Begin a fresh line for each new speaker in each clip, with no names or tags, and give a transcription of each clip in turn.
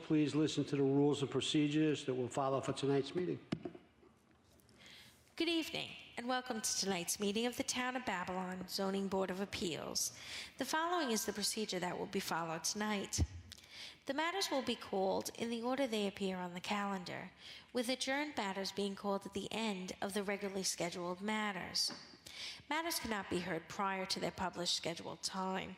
please listen to the rules and procedures that will follow for tonight's meeting.
Good evening, and welcome to tonight's meeting of the Town of Babylon Zoning Board of Appeals. The following is the procedure that will be followed tonight. The matters will be called in the order they appear on the calendar, with adjourned matters being called at the end of the regularly scheduled matters. Matters cannot be heard prior to their published scheduled time.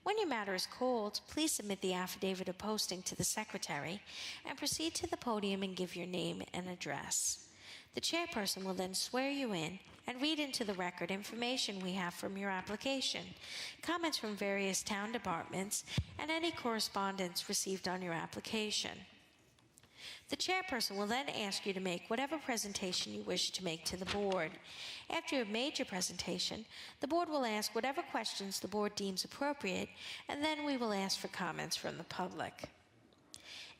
When your matter is called, please submit the affidavit of posting to the secretary and proceed to the podium and give your name and address. The chairperson will then swear you in and read into the record information we have from your application, comments from various town departments, and any correspondence received on your application. The chairperson will then ask you to make whatever presentation you wish to make to the board. After you have made your presentation, the board will ask whatever questions the board deems appropriate, and then we will ask for comments from the public.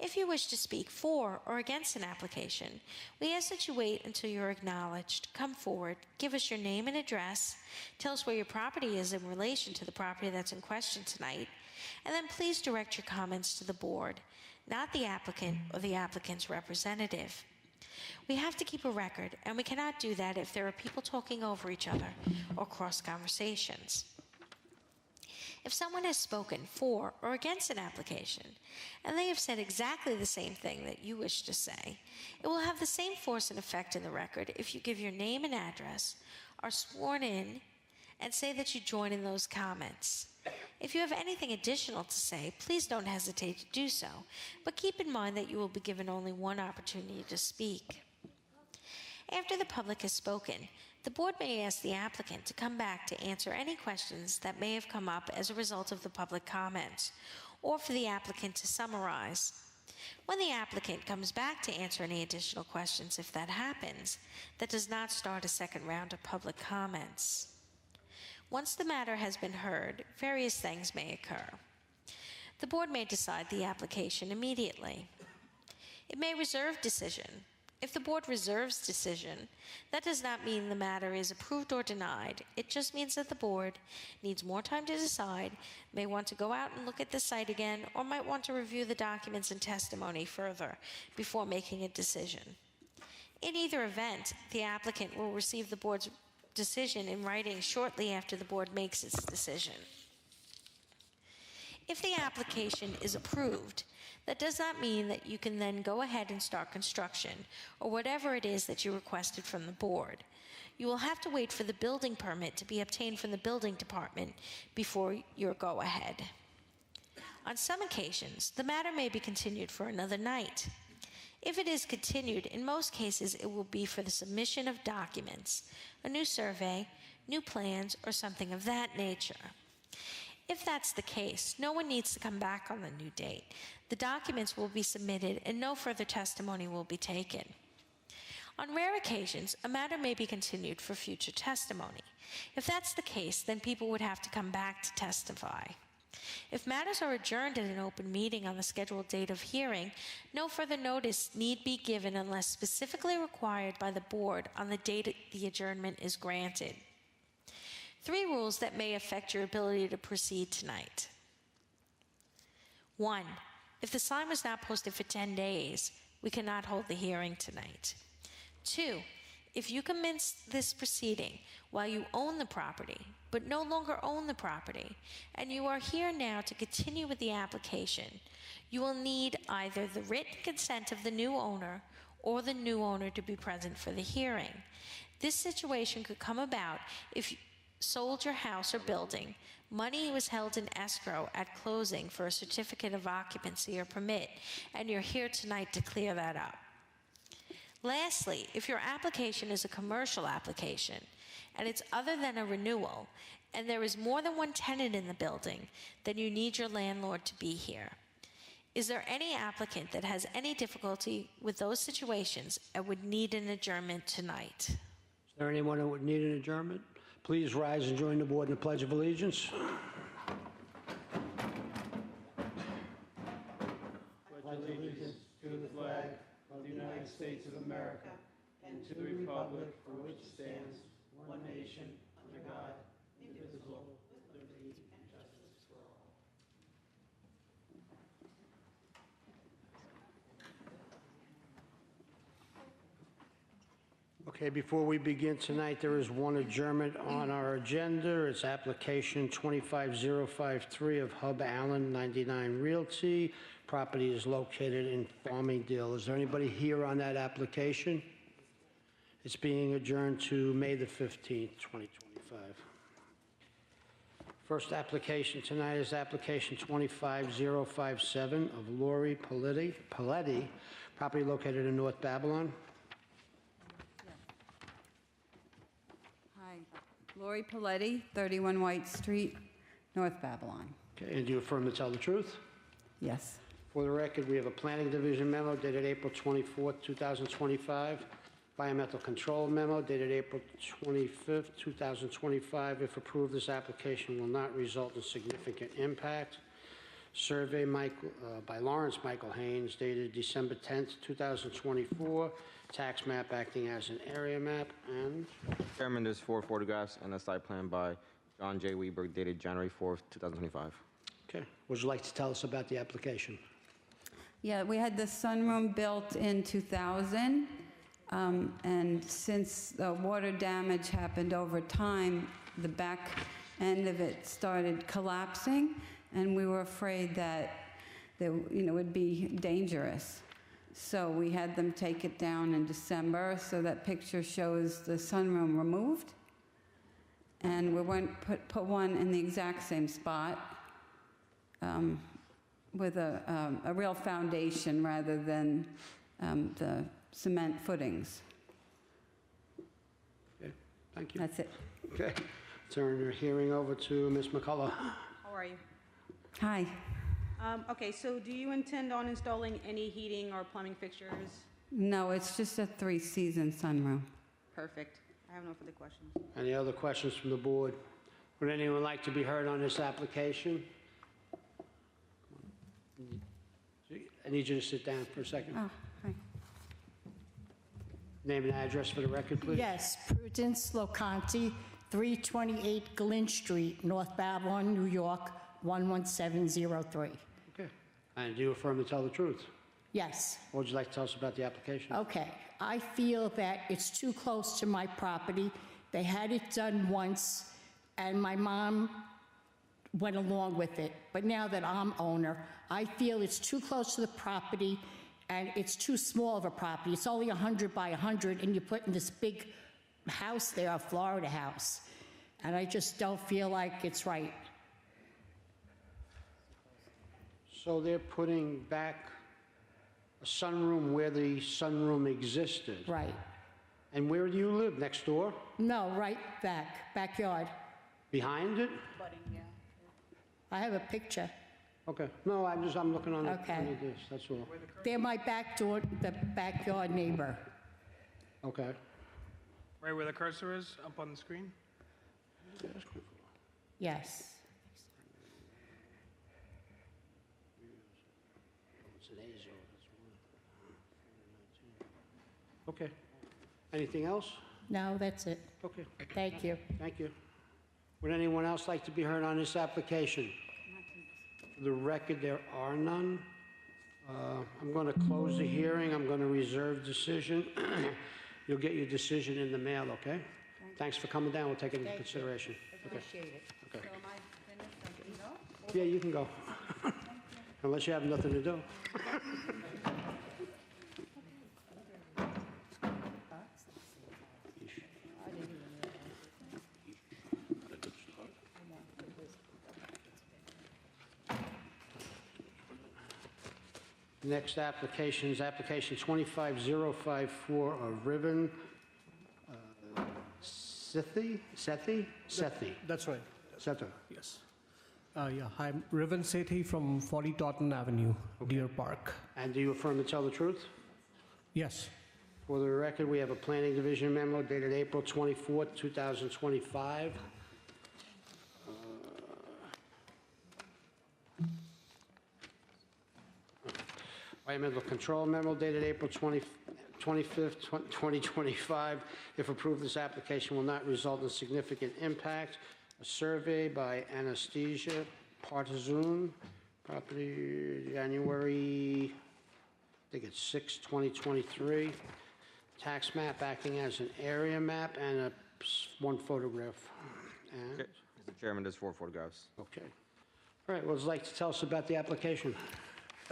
If you wish to speak for or against an application, we ask that you wait until you're acknowledged. Come forward, give us your name and address, tell us where your property is in relation to the property that's in question tonight, and then please direct your comments to the board, not the applicant or the applicant's representative. We have to keep a record, and we cannot do that if there are people talking over each other or cross conversations. If someone has spoken for or against an application, and they have said exactly the same thing that you wish to say, it will have the same force and effect in the record if you give your name and address, are sworn in, and say that you join in those comments. If you have anything additional to say, please don't hesitate to do so, but keep in mind that you will be given only one opportunity to speak. After the public has spoken, the board may ask the applicant to come back to answer any questions that may have come up as a result of the public comments, or for the applicant to summarize. When the applicant comes back to answer any additional questions, if that happens, that does not start a second round of public comments. Once the matter has been heard, various things may occur. The board may decide the application immediately. It may reserve decision. If the board reserves decision, that does not mean the matter is approved or denied. It just means that the board needs more time to decide, may want to go out and look at the site again, or might want to review the documents and testimony further before making a decision. In either event, the applicant will receive the board's decision in writing shortly after the board makes its decision. If the application is approved, that does not mean that you can then go ahead and start construction or whatever it is that you requested from the board. You will have to wait for the building permit to be obtained from the building department before your go-ahead. On some occasions, the matter may be continued for another night. If it is continued, in most cases it will be for the submission of documents, a new survey, new plans, or something of that nature. If that's the case, no one needs to come back on the new date. The documents will be submitted and no further testimony will be taken. On rare occasions, a matter may be continued for future testimony. If that's the case, then people would have to come back to testify. If matters are adjourned at an open meeting on the scheduled date of hearing, no further notice need be given unless specifically required by the board on the date the adjournment is granted. 3 rules that may affect your ability to proceed tonight. 1. If the sign was not posted for 10 days, we cannot hold the hearing tonight. 2. If you commence this proceeding while you own the property, but no longer own the property, and you are here now to continue with the application, you will need either the written consent of the new owner or the new owner to be present for the hearing. This situation could come about if you sold your house or building, money was held in escrow at closing for a certificate of occupancy or permit, and you're here tonight to clear that up. Lastly, if your application is a commercial application and it's other than a renewal, and there is more than one tenant in the building, then you need your landlord to be here. Is there any applicant that has any difficulty with those situations and would need an adjournment tonight?
Is there anyone who would need an adjournment? Please rise and join the board in the Pledge of Allegiance.
Pledge allegiance to the flag of the United States of America and to the republic for which it stands, one nation, under God, indivisible, with liberty and justice for all.
Okay, before we begin tonight, there is one adjournment on our agenda. It's application 25053 of Hub Allen 99 Realty. Property is located in Farmingdale. Is there anybody here on that application? It's being adjourned to May the 15th, 2025. First application tonight is application 25057 of Lori Paletti, property located in North Babylon.
Hi, Lori Paletti, 31 White Street, North Babylon.
Okay, and do you affirm to tell the truth?
Yes.
For the record, we have a Planning Division memo dated April 24th, 2025, Environmental Control memo dated April 25th, 2025. If approved, this application will not result in significant impact. Survey by Lawrence Michael Haynes dated December 10th, 2024. Tax map acting as an area map. And
Chairman, there's 4 photographs and a site plan by John J. Weber dated January 4th, 2025.
okay, would you like to tell us about the application?
Yeah, we had the sunroom built in 2000, and since the water damage happened over time, the back end of it started collapsing, and we were afraid that it would be dangerous. So we had them take it down in December, so that picture shows the sunroom removed. And we went put one in the exact same spot with a real foundation rather than the cement footings.
Okay, thank you.
That's it.
Okay, turn your hearing over to Ms. McCullough.
How are you?
Hi.
Okay, so do you intend on installing any heating or plumbing fixtures?
No, it's just a 3-season sunroom.
Perfect. I have no further questions.
Any other questions from the board? Would anyone like to be heard on this application? I need you to sit down for a second.
Oh, hi.
Name and address for the record, please.
Yes, Prudence Locanti, 328 Glynn Street, North Babylon, New York, 11703.
Okay. And do you affirm to tell the truth?
Yes,
What would you like to tell us about the application?
okay. I feel that it's too close to my property. They had it done once, and my mom went along with it. But now that I'm owner, I feel it's too close to the property, and it's too small of a property. It's only 100 by 100, and you're putting this big house there, a Florida house. And I just don't feel like it's right.
So they're putting back a sunroom where the sunroom existed.
Right.
And where do you live? Next door?
No, right back, backyard.
Behind it?
I have a picture.
Okay. No, I'm looking on
Okay.
on this, that's all.
They're my back door, the backyard neighbor.
Okay.
Right where the cursor is, up on the screen?
Yes.
Okay. Anything else?
No, that's it.
Okay,
Thank you.
thank you. Would anyone else like to be heard on this application? For the record, there are none. I'm going to close the hearing. I'm going to reserve decision. You'll get your decision in the mail, okay? Thanks for coming down. We'll take it into consideration. Okay.
Appreciate it.
Okay.
So am I finished? I can go?
Yeah, you can go. Unless you have nothing to do. Next application is application 25054 of Riven Sethi?
That's right.
Sethi.
Yes. Yeah, I'm Riven Sethi from 40 Totten Avenue, Deer Park.
And do you affirm to tell the truth?
Yes.
For the record, we have a Planning Division memo dated April 24th, 2025. Environmental Control memo dated April 25th, 2025. If approved, this application will not result in significant impact. A survey by Anastasia Partizun, property January, I think it's 6, 2023. tax map acting as an area map, and one photograph. And,
Mr. Chairman, there's 4 photographs.
okay. All right, what would you like to tell us about the application?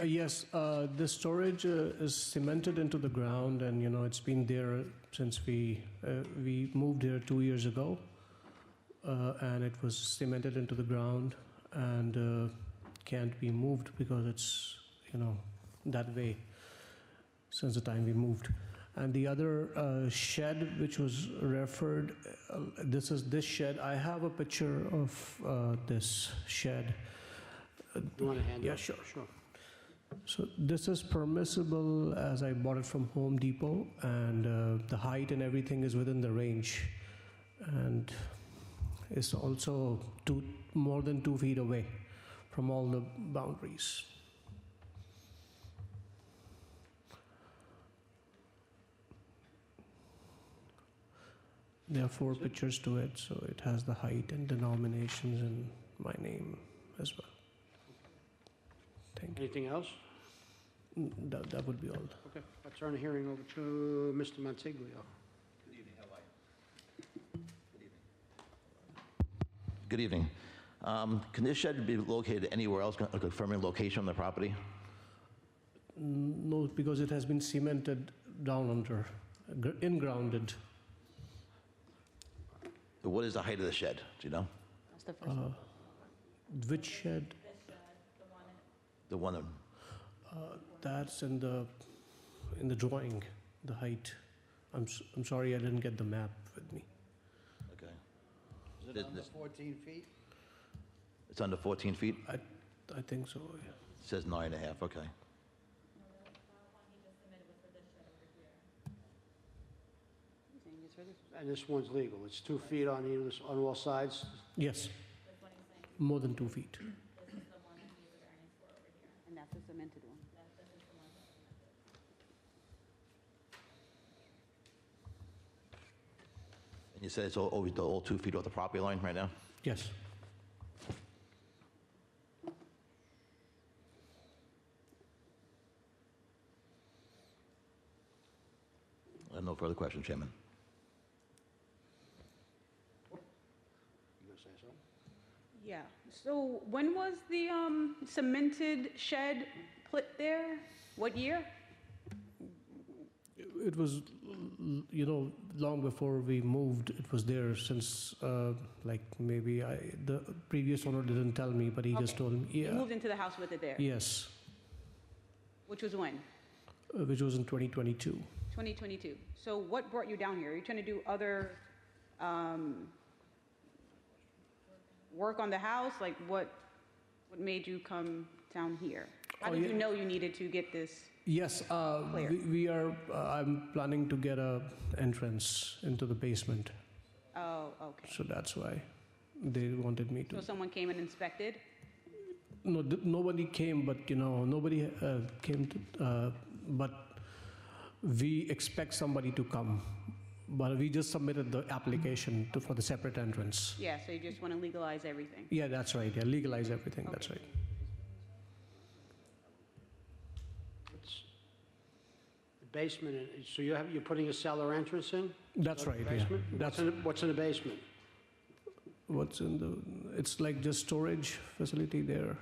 Yes, the storage is cemented into the ground, and you know it's been there since we moved here 2 years ago, and it was cemented into the ground and can't be moved because it's that way since the time we moved. And the other shed which was referred, this shed. I have a picture of this shed.
You want to hand it?
Yeah, sure. So this is permissible as I bought it from Home Depot, and the height and everything is within the range, and it's also more than 2 feet away from all the boundaries. There are 4 pictures to it, so it has the height and denominations and my name as well. Thank you.
Anything else?
That would be all.
Okay, I'll turn the hearing over to Mr. Montiglio.
Good evening. Can this shed be located anywhere else, a confirming location on the property?
No, because it has been cemented down under, in-grounded.
What is the height of the shed? Do you know?
Which shed?
The one that,
That's in the drawing, the height. I'm sorry, I didn't get the map with me.
okay.
Is it under 14 feet?
It's under 14 feet?
I think so, yeah.
It says 9.5, okay.
And this one's legal. It's 2 feet on all sides.
Yes, more than 2 feet.
And that's the cemented one.
And you said it's all 2 feet off the property line right now?
Yes.
I have no further questions, Chairman.
You gonna say something?
Yeah, so when was the cemented shed put there? What year?
It was, long before we moved. It was there since, maybe the previous owner didn't tell me, but he just told me,
You
yeah.
moved into the house with it there?
Yes,
Which was when?
which was in 2022.
2022. So what brought you down here? Are you trying to do other work on the house? Like what made you come down here? How did you know you needed to get this?
Yes,
Clear.
I'm planning to get a entrance into the basement,
Oh, okay.
so that's why they wanted me
So
to.
someone came and inspected?
No, nobody came, but nobody came to, but we expect somebody to come. But we just submitted the application for the separate entrance.
Yeah, so you just want to legalize everything?
Yeah, that's right. Yeah, legalize everything. That's right.
It's the basement, so you're putting a cellar entrance in?
That's
The
right. Yeah.
basement?
That's
What's in the basement?
what's in the. It's like just storage facility there.
Okay,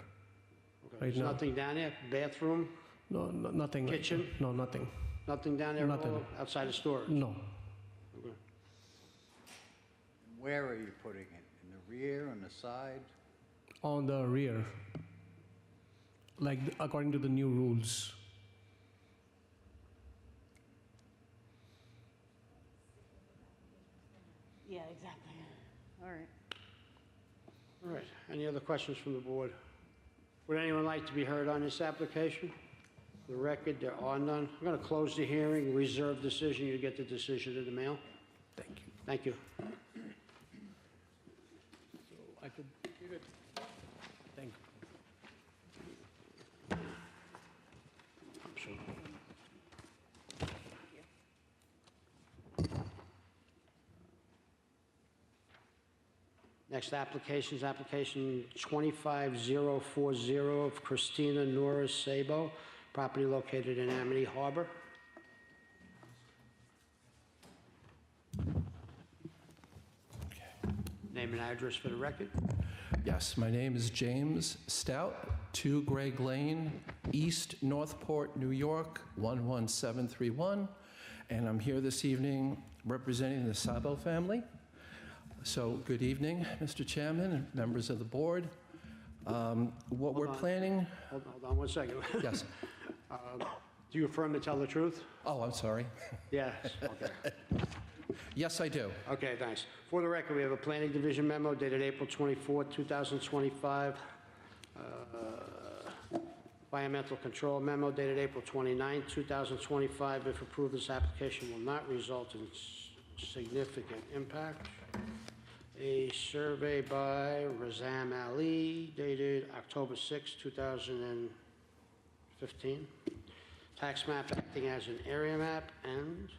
Right
There's
now.
nothing down there? Bathroom?
No, nothing. like
Kitchen?
that. No, nothing.
Nothing down there at
Nothing.
all? Outside of storage?
No.
Okay.
Where are you putting it? In the rear, on the side?
On the rear. Like according to the new rules.
Yeah, exactly. All right.
All right, any other questions from the board? Would anyone like to be heard on this application? For the record, there are none. I'm going to close the hearing, reserve decision, you get the decision in the mail.
Thank you.
Thank you.
I could. Thank you.
I'm sure. Next application is application 25040 of Christina Nora Sabo, property located in Amity Harbor. Name and address for the record.
Yes, my name is James Stout, 2 Greg Lane, East Northport, New York, 11731. And I'm here this evening representing the Sabo family. So good evening, Mr. Chairman and members of the board. What we're planning...
Hold on 1 second.
Yes.
Do you affirm to tell the truth?
Oh, I'm sorry.
Yes, okay.
Yes, I do.
Okay, thanks. For the record, we have a Planning Division memo dated April 24, 2025. Environmental Control memo dated April 29, 2025. If approved, this application will not result in significant impact. A survey by Razam Ali dated October 6, 2015. Tax map acting as an area map, and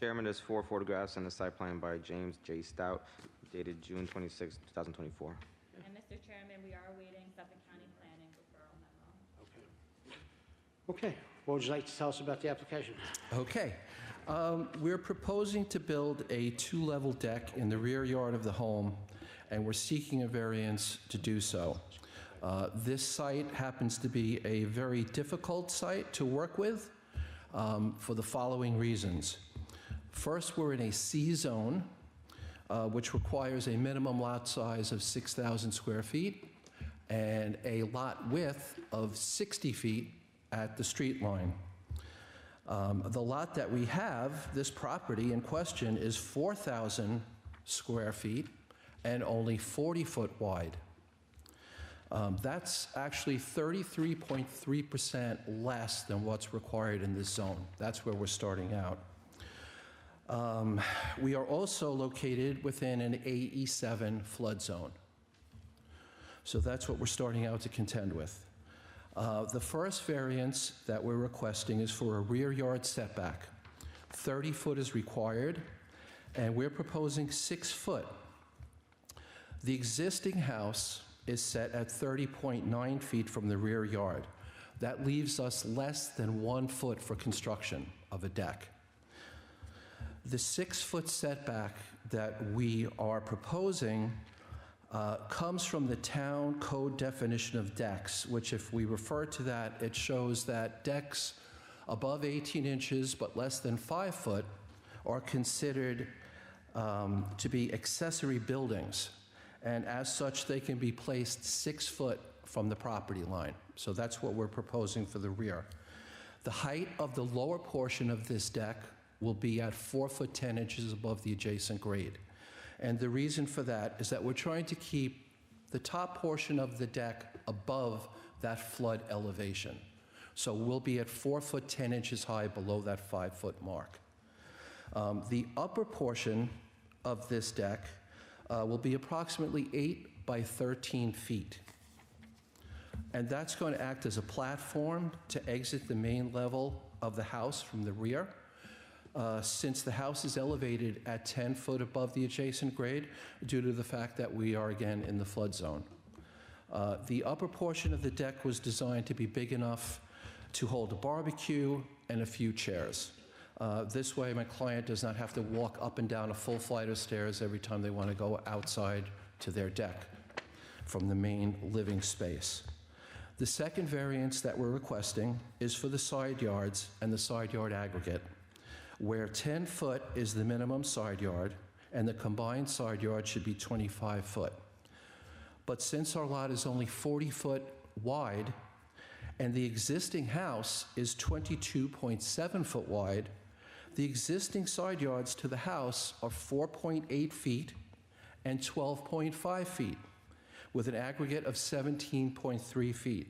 Chairman, there's 4 photographs and a site plan by James J. Stout dated June 26, 2024.
And Mr. Chairman, we are awaiting Suffolk County Planning referral memo.
okay. What would you like to tell us about the application?
Okay. We're proposing to build a 2-level deck in the rear yard of the home, and we're seeking a variance to do so. This site happens to be a very difficult site to work with for the following reasons. First, we're in a C zone, which requires a minimum lot size of 6,000 square feet and a lot width of 60 feet at the street line. The lot that we have, this property in question, is 4,000 square feet and only 40 foot wide. That's actually 33.3% less than what's required in this zone. That's where we're starting out. We are also located within an AE7 flood zone. So that's what we're starting out to contend with. The first variance that we're requesting is for a rear yard setback. 30 foot is required, and we're proposing 6 foot. The existing house is set at 30.9 feet from the rear yard. That leaves us less than 1 foot for construction of a deck. The 6 foot setback that we are proposing comes from the town code definition of decks, which if we refer to that, it shows that decks above 18 inches but less than 5 foot are considered to be accessory buildings. And as such, they can be placed 6 foot from the property line. So that's what we're proposing for the rear. The height of the lower portion of this deck will be at 4 foot 10 inches above the adjacent grade. And the reason for that is that we're trying to keep the top portion of the deck above that flood elevation. So we'll be at 4 foot 10 inches high below that 5 foot mark. The upper portion of this deck will be approximately 8 by 13 feet. And that's going to act as a platform to exit the main level of the house from the rear. Since the house is elevated at 10 foot above the adjacent grade due to the fact that we are again in the flood zone. The upper portion of the deck was designed to be big enough to hold a barbecue and a few chairs. This way, my client does not have to walk up and down a full flight of stairs every time they want to go outside to their deck from the main living space. The second variance that we're requesting is for the side yards and the side yard aggregate, where 10 foot is the minimum side yard and the combined side yard should be 25 foot. But since our lot is only 40 foot wide and the existing house is 22.7 foot wide, the existing side yards to the house are 4.8 feet and 12.5 feet, with an aggregate of 17.3 feet.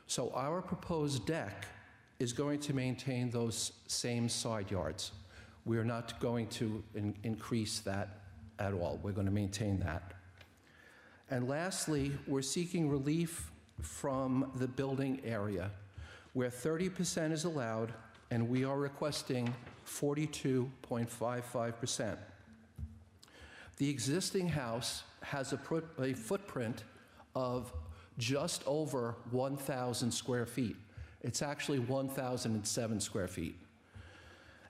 So our proposed deck is going to maintain those same side yards. We are not going to increase that at all. We're going to maintain that. And lastly, we're seeking relief from the building area, where 30% is allowed, and we are requesting 42.55%. The existing house has a footprint of just over 1,000 square feet. It's actually 1,007 square feet.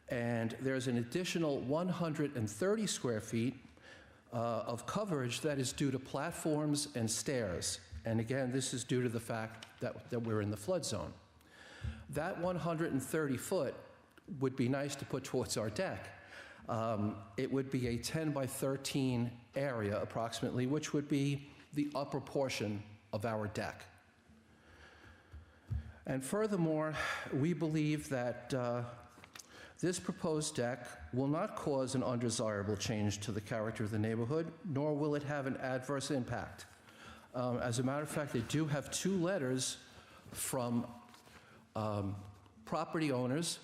And there's an additional 130 square feet of coverage that is due to platforms and stairs. And again, this is due to the fact that we're in the flood zone. That 130 foot would be nice to put towards our deck. It would be a 10 by 13 area approximately, which would be the upper portion of our deck. And furthermore, we believe that this proposed deck will not cause an undesirable change to the character of the neighborhood, nor will it have an adverse impact. As a matter of fact, they do have 2 letters from property owners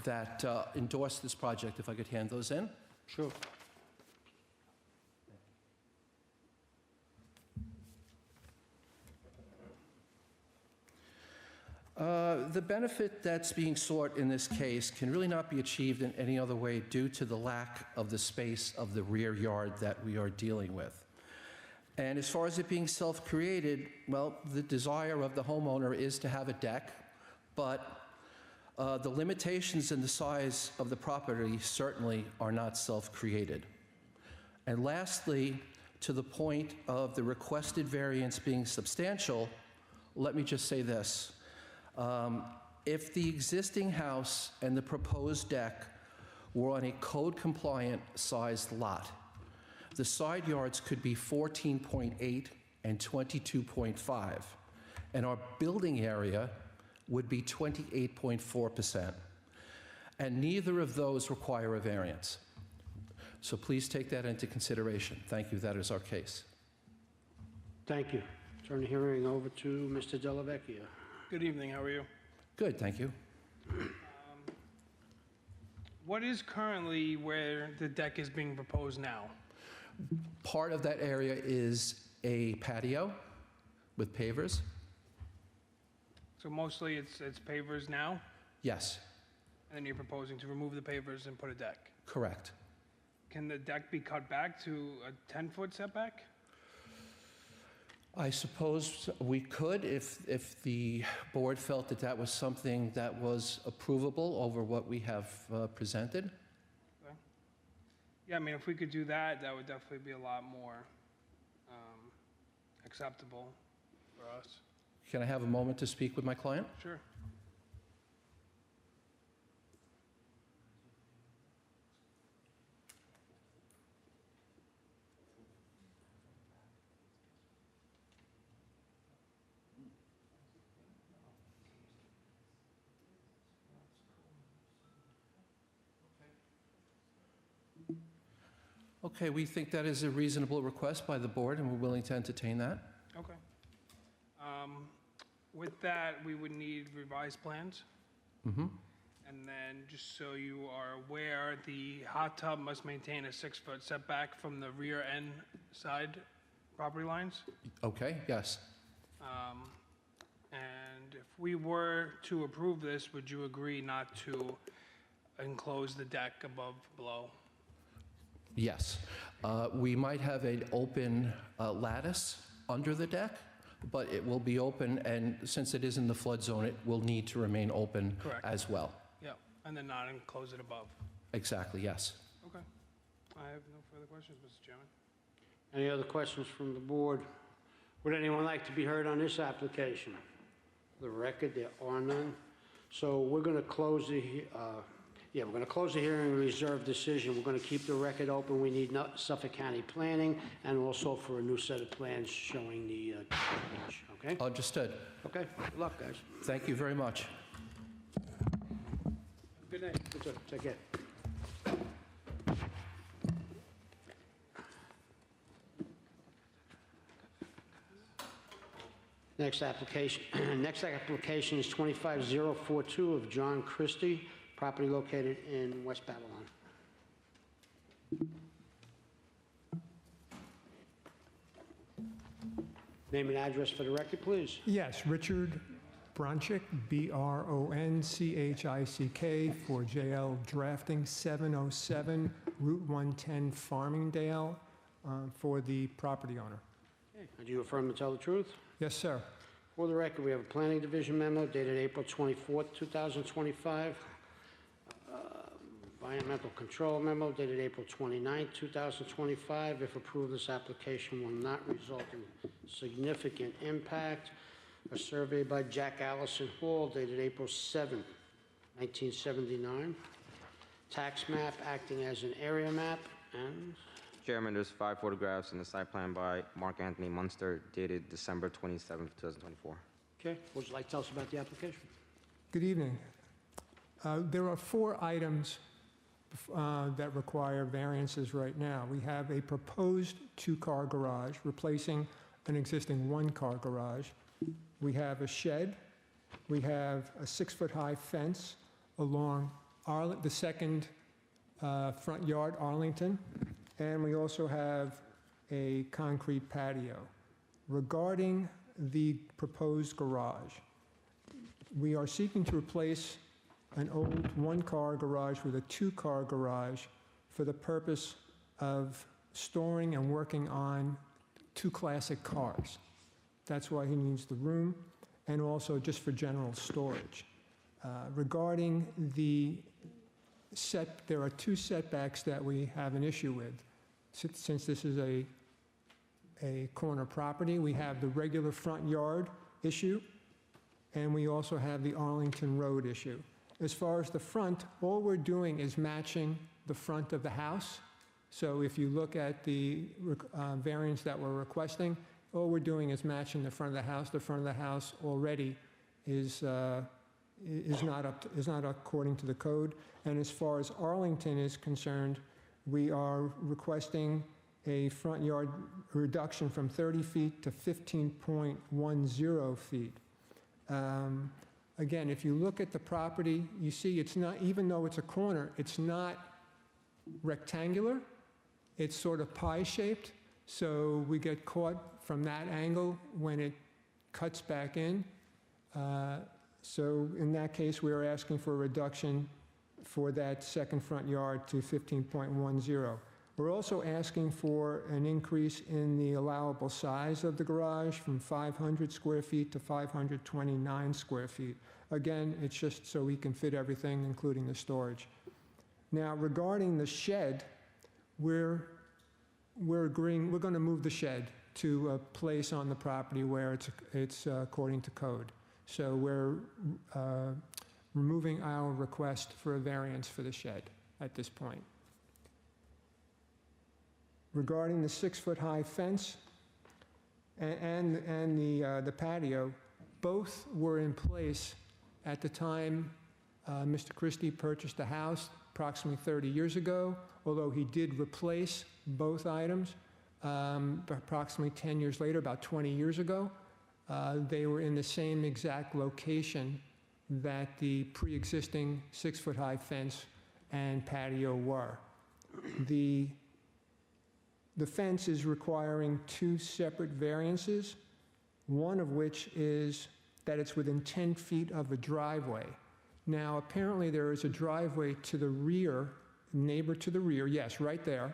that endorse this project. If I could hand those in.
Sure.
The benefit that's being sought in this case can really not be achieved in any other way due to the lack of the space of the rear yard that we are dealing with. And as far as it being self-created, well, the desire of the homeowner is to have a deck, but the limitations in the size of the property certainly are not self-created. And lastly, to the point of the requested variance being substantial, let me just say this. If the existing house and the proposed deck were on a code-compliant sized lot, the side yards could be 14.8 and 22.5, and our building area would be 28.4%. And neither of those require a variance. So please take that into consideration. Thank you. That is our case.
Thank you. Turn the hearing over to Mr. Dellavecchia.
Good evening, how are you?
Good, thank you.
What is currently where the deck is being proposed now?
Part of that area is a patio with pavers.
So mostly it's pavers now,
Yes,
and then you're proposing to remove the pavers and put a deck.
correct.
Can the deck be cut back to a 10-foot setback?
I suppose we could if the board felt that that was something that was approvable over what we have presented.
Okay. Yeah, I mean, if we could do that, that would definitely be a lot more acceptable for us.
Can I have a moment to speak with my client?
Sure.
Okay, we think that is a reasonable request by the board, and we're willing to entertain that.
Okay. With that, we would need revised plans.
Mm-hmm.
And then, just so you are aware, the hot tub must maintain a 6-foot setback from the rear end side property lines.
Okay, yes.
And if we were to approve this, would you agree not to enclose the deck above, below?
Yes. We might have an open lattice under the deck, but it will be open, and since it is in the flood zone, it will need to remain open
Correct.
as well.
Yeah, and then not enclose it above.
Exactly, yes.
Okay. I have no further questions, Mr. Chairman.
Any other questions from the board? Would anyone like to be heard on this application? For the record, there are none. So we're going to close the, we're going to close the hearing and reserve decision. We're going to keep the record open. We need Suffolk County Planning and also for a new set of plans showing the change, okay?
Understood.
Okay, good luck, guys.
Thank you very much.
Good night. Good job. Take care. Next application is 25042 of John Christie, property located in West Babylon. Name and address for the record, please.
Yes, Richard Bronchick, B-R-O-N-C-H-I-C-K, for JL Drafting, 707 Route 110, Farmingdale, for the property owner.
Do you affirm to tell the truth?
Yes, sir.
For the record, we have a Planning Division memo dated April 24th, 2025, Environmental control memo dated April 29, 2025. If approved, this application will not result in significant impact. A survey by Jack Allison Hall dated April 7, 1979. Tax map acting as an area map. And
Chairman, there's 5 photographs in the site plan by Mark Anthony Munster dated December 27, 2024.
okay, what would you like to tell us about the application?
Good evening. There are 4 items that require variances right now. We have a proposed 2-car garage replacing an existing 1-car garage. We have a shed. We have a 6-foot-high fence along the second front yard, Arlington. And we also have a concrete patio. Regarding the proposed garage, we are seeking to replace an old 1-car garage with a 2-car garage for the purpose of storing and working on 2 classic cars. That's why he needs the room, and also just for general storage. Regarding the there are 2 setbacks that we have an issue with. Since this is a corner property, we have the regular front yard issue, and we also have the Arlington Road issue. As far as the front, all we're doing is matching the front of the house. So if you look at the variance that we're requesting, all we're doing is matching the front of the house. The front of the house already is not according to the code. And as far as Arlington is concerned, we are requesting a front yard reduction from 30 feet to 15.10 feet. Again, if you look at the property, you see it's not, even though it's a corner, it's not rectangular. It's sort of pie-shaped, so we get caught from that angle when it cuts back in. So in that case, we are asking for a reduction for that second front yard to 15.10. We're also asking for an increase in the allowable size of the garage from 500 square feet to 529 square feet. Again, it's just so we can fit everything, including the storage. Now, regarding the shed, we're agreeing, we're going to move the shed to a place on the property where it's according to code. So we're removing our request for a variance for the shed at this point. Regarding the 6-foot-high fence and the patio, both were in place at the time Mr. Christie purchased the house approximately 30 years ago, although he did replace both items approximately 10 years later, about 20 years ago. They were in the same exact location that the pre-existing 6-foot-high fence and patio were. The fence is requiring 2 separate variances, one of which is that it's within 10 feet of a driveway. Now, apparently there is a driveway to the rear, neighbor to the rear, yes, right there,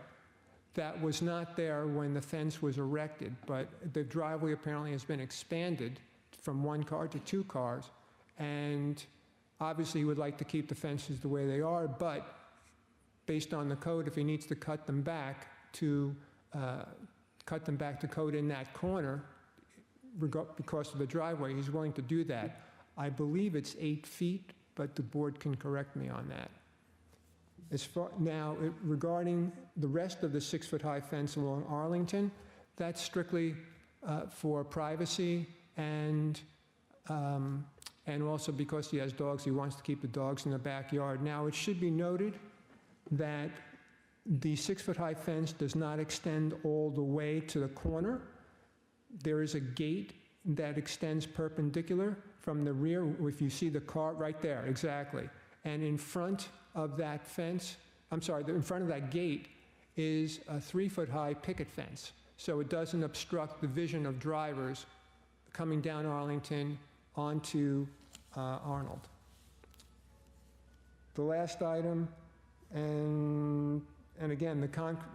that was not there when the fence was erected, but the driveway apparently has been expanded from 1 car to 2 cars, and obviously he would like to keep the fences the way they are, but based on the code, if he needs to cut them back to code in that corner because of the driveway, he's willing to do that. I believe it's 8 feet, but the board can correct me on that. Regarding the rest of the 6-foot-high fence along Arlington, that's strictly for privacy and also because he has dogs, he wants to keep the dogs in the backyard. Now, it should be noted that the 6-foot-high fence does not extend all the way to the corner. There is a gate that extends perpendicular from the rear. If you see the car right there, exactly. And in front of that fence, in front of that gate is a 3-foot-high picket fence. So it doesn't obstruct the vision of drivers coming down Arlington onto Arnold. The last item, and again,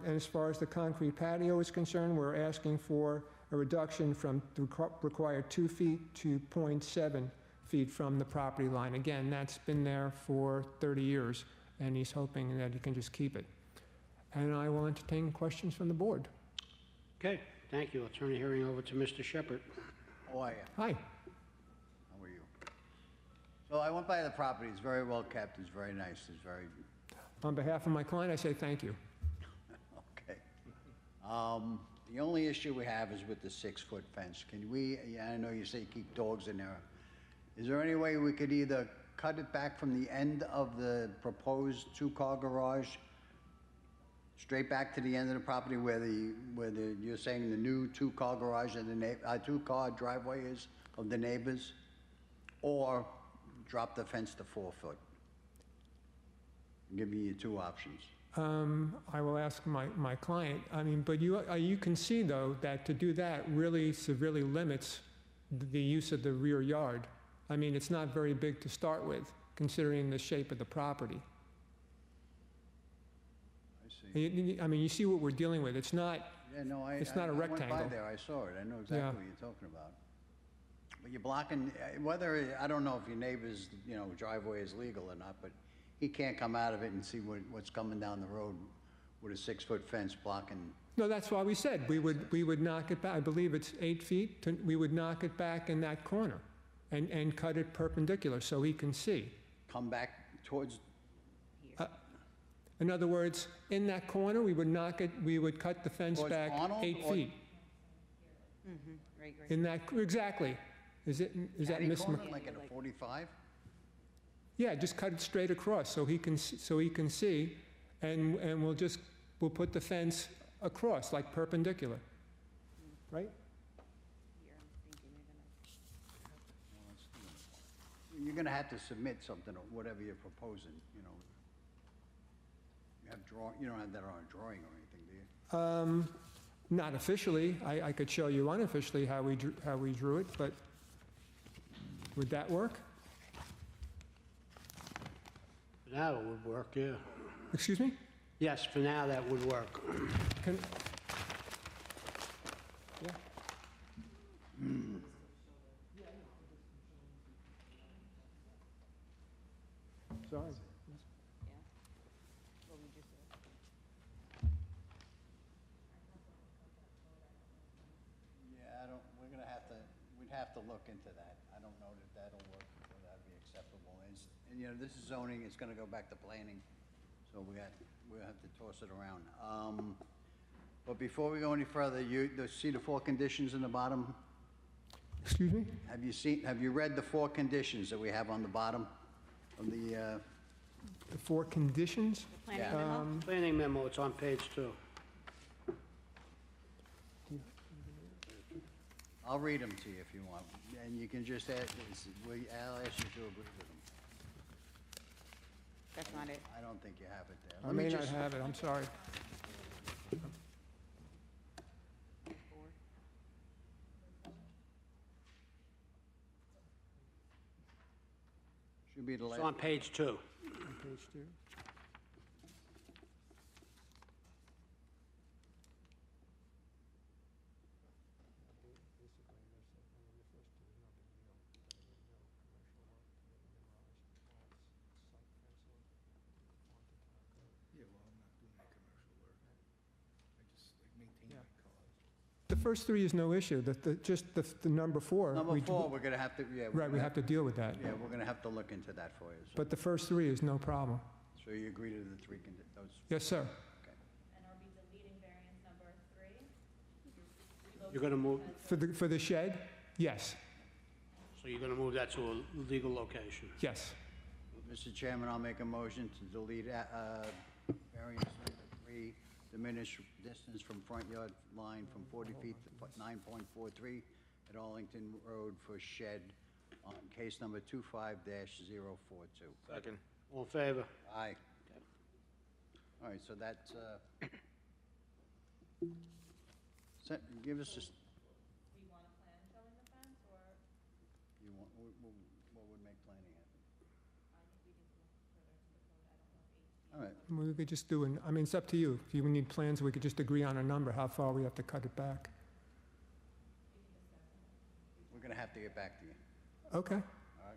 as far as the concrete patio is concerned, we're asking for a reduction from the required 2 feet to 0.7 feet from the property line. Again, that's been there for 30 years, and he's hoping that he can just keep it. And I will entertain questions from the board.
Okay, thank you. I'll turn the hearing over to Mr. Shepherd.
How are you?
Hi.
How are you? So I went by the property. It's very well kept. It's very nice. It's very,
On behalf of my client, I say thank you.
okay. The only issue we have is with the 6-foot fence. Can we, yeah, I know you say keep dogs in there. Is there any way we could either cut it back from the end of the proposed 2-car garage straight back to the end of the property where you're saying the new 2-car garage and the 2-car driveway is of the neighbors? Or drop the fence to 4 foot? I'm giving you 2 options.
I will ask my client. I mean, but you can see, though, that to do that really severely limits the use of the rear yard. I mean, it's not very big to start with, considering the shape of the property.
I see.
I mean, you see what we're dealing with. It's not,
Yeah, no,
it's not a
I went
rectangle.
by there, I saw it, I know exactly
Yeah.
what you're talking about. But you're blocking, whether, I don't know if your neighbor's, driveway is legal or not, but he can't come out of it and see what's coming down the road with a 6-foot fence blocking.
no, that's why we said we would knock it back. I believe it's 8 feet. We would knock it back in that corner and cut it perpendicular so he can see.
Come back towards,
In other words, in that corner, we would cut the fence
Towards
back
Arnold
8
or-
feet.
Right, right.
In that, exactly. Is that
catty
Miss
corner,
Mc?
like at a 45?
Yeah, just cut it straight across so he can see, and we'll put the fence across, like perpendicular. Right?
You're gonna have to submit something, or whatever you're proposing, You don't have that on a drawing or anything, do you?
Not officially. I could show you unofficially how we drew it, but would that work?
For now, it would work, yeah.
Excuse me?
Yes, for now, that would work.
Can, yeah. Sorry.
Yeah, we'd have to look into that. I don't know that that'll work, or that'd be acceptable. And, this is zoning, it's gonna go back to planning, so we'll have to toss it around. But before we go any further, you see the 4 conditions in the bottom?
Excuse me?
Have you read the 4 conditions that we have on the bottom of the,
The 4 conditions?
Planning
Yeah.
memo?
Planning memo, it's on page 2.
I'll read them to you if you want, and you can just add, I'll ask you to agree with them.
That's not it.
I don't think you have it there.
I
Let me
may not
just-
have it, I'm sorry.
Should be the
It's
last.
on page 2.
Page 2. The first 3 is no issue. Just the number 4.
Number 4, we're gonna have to, yeah. we're
Right, we
gonna
have to deal with that.
Yeah, we're gonna have to look into that for you. So-
But the first 3 is no problem.
So you agree to the 3 those,
Yes, sir.
And are we deleting variance number 3?
You're going to move,
For the shed? Yes,
so you're going to move that to a legal location.
yes.
Mr. Chairman, I'll make a motion to delete, variance number 3, diminish distance from front yard line from 40 feet to 9.43 at Arlington Road for shed on case number 25-042.
Second.
All in favor?
Aye. All right, so that's, give us just,
Do you want a plan showing the fence, or
you want, what would make planning happen?
I think we need to look further into the code? I don't know if 8 feet.
All right,
We could just do I mean, it's up to you. If you need plans, we could just agree on a number, how far we have to cut it back.
we're gonna have to get back to you.
Okay.
All right.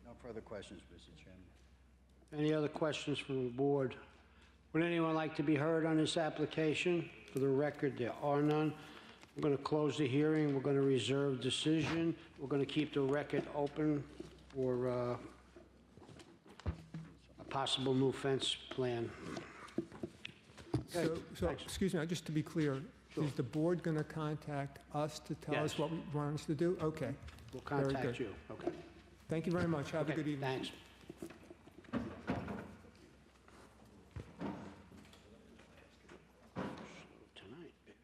No further questions, Mr. Chairman.
Any other questions from the board? Would anyone like to be heard on this application? For the record, there are none. We're going to close the hearing. We're going to reserve decision. We're going to keep the record open for a possible new fence plan.
So, excuse me, just to be clear, is the board going to contact us to tell us
Yes.
what we want us to do? Okay.
We'll
Very
contact
good.
you. Okay.
Thank you very much. Have a
Okay,
good evening.
thanks. Tonight, baby.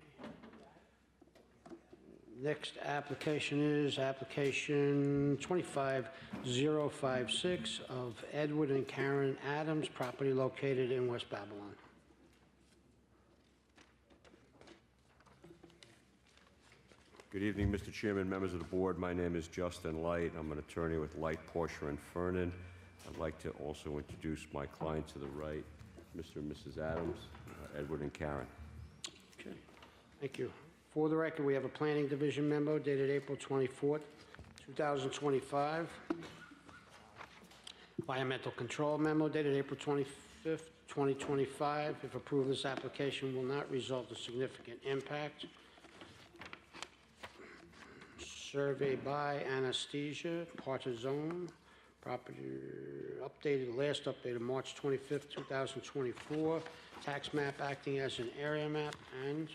Next application is application 25056 of Edward and Karen Adams, property located in West Babylon.
Good evening, Mr. Chairman, members of the board. My name is Justin Light. I'm an attorney with Light, Porsche and Fernan. I'd like to also introduce my client to the right, Mr. and Mrs. Adams, Edward and Karen.
Okay, thank you. For the record, we have a Planning Division memo dated April 24th, 2025. Environmental Control memo dated April 25th, 2025. If approved, this application will not result in significant impact. Survey by Anesthesia, Partizone, property updated, last updated March 25th, 2024. Tax map acting as an area map, and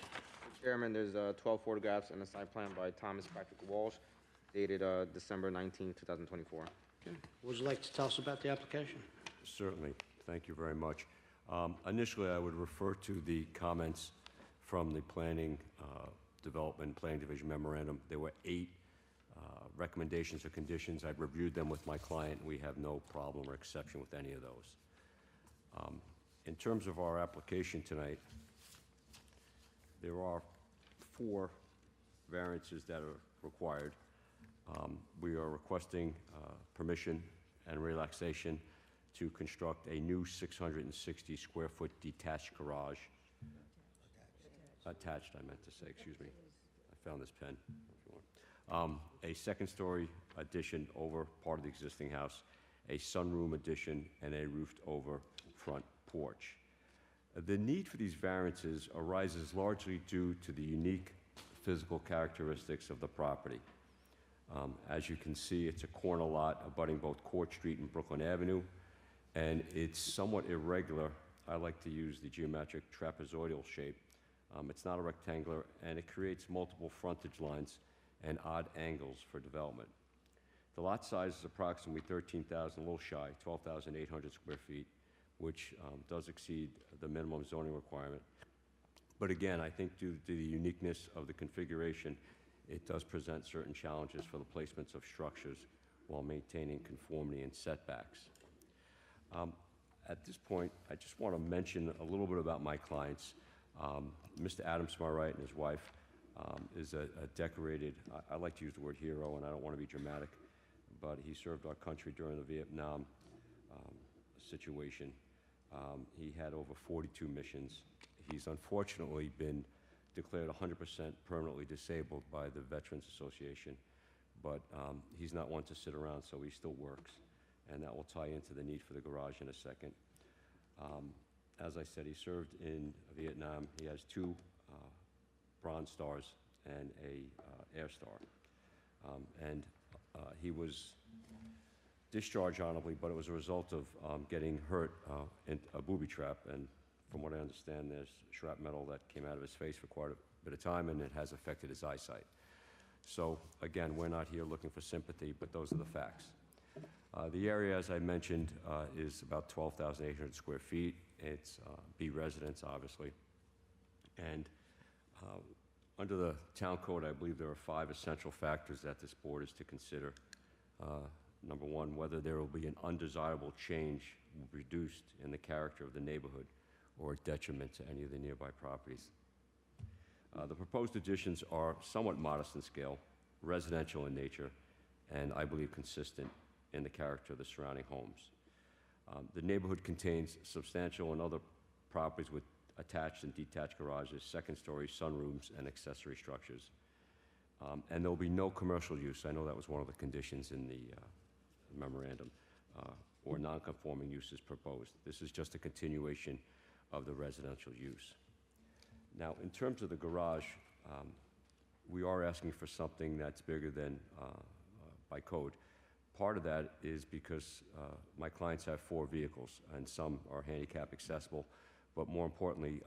Chairman, there's 12 photographs and a site plan by Thomas Patrick Walsh, dated December 19, 2024.
okay. What would you like to tell us about the application?
Certainly. Thank you very much. Initially, I would refer to the comments from the Planning Development Planning Division memorandum. There were 8 recommendations or conditions. I've reviewed them with my client. We have no problem or exception with any of those. In terms of our application tonight, there are 4 variances that are required. We are requesting permission and relaxation to construct a new 660 square foot detached garage. Attached, I meant to say, excuse me. I found this pen. A second-story addition over part of the existing house, a sunroom addition, and a roofed-over front porch. The need for these variances arises largely due to the unique physical characteristics of the property. As you can see, it's a corner lot abutting both Court Street and Brooklyn Avenue, and it's somewhat irregular. I like to use the geometric trapezoidal shape. It's not a rectangular, and it creates multiple frontage lines and odd angles for development. The lot size is approximately 13,000, a little shy, 12,800 square feet, which does exceed the minimum zoning requirement. But again, I think due to the uniqueness of the configuration, it does present certain challenges for the placements of structures while maintaining conformity and setbacks. At this point, I just want to mention a little bit about my clients. Mr. Adams, to my right, and his wife, is a decorated, I like to use the word hero, and I don't want to be dramatic, but he served our country during the Vietnam situation. He had over 42 missions. He's unfortunately been declared 100% permanently disabled by the Veterans Association, but he's not one to sit around, so he still works, and that will tie into the need for the garage in a second. As I said, he served in Vietnam. He has 2 Bronze Stars and a Air Star. He was discharged honorably, but it was a result of getting hurt in a booby trap, and from what I understand, there's shrapnel that came out of his face for quite a bit of time, and it has affected his eyesight. So again, we're not here looking for sympathy, but those are the facts. The area, as I mentioned, is about 12,800 square feet. It's B residence, obviously. And under the town code, I believe there are 5 essential factors that this board is to consider. Number 1, whether there will be an undesirable change reduced in the character of the neighborhood or a detriment to any of the nearby properties. The proposed additions are somewhat modest in scale, residential in nature, and I believe consistent in the character of the surrounding homes. The neighborhood contains substantial and other properties with attached and detached garages, second-story sunrooms, and accessory structures. And there will be no commercial use. I know that was one of the conditions in the memorandum. or non-conforming uses proposed. This is just a continuation of the residential use. Now, in terms of the garage, we are asking for something that's bigger than by code. Part of that is because my clients have 4 vehicles, and some are handicap accessible, but more importantly,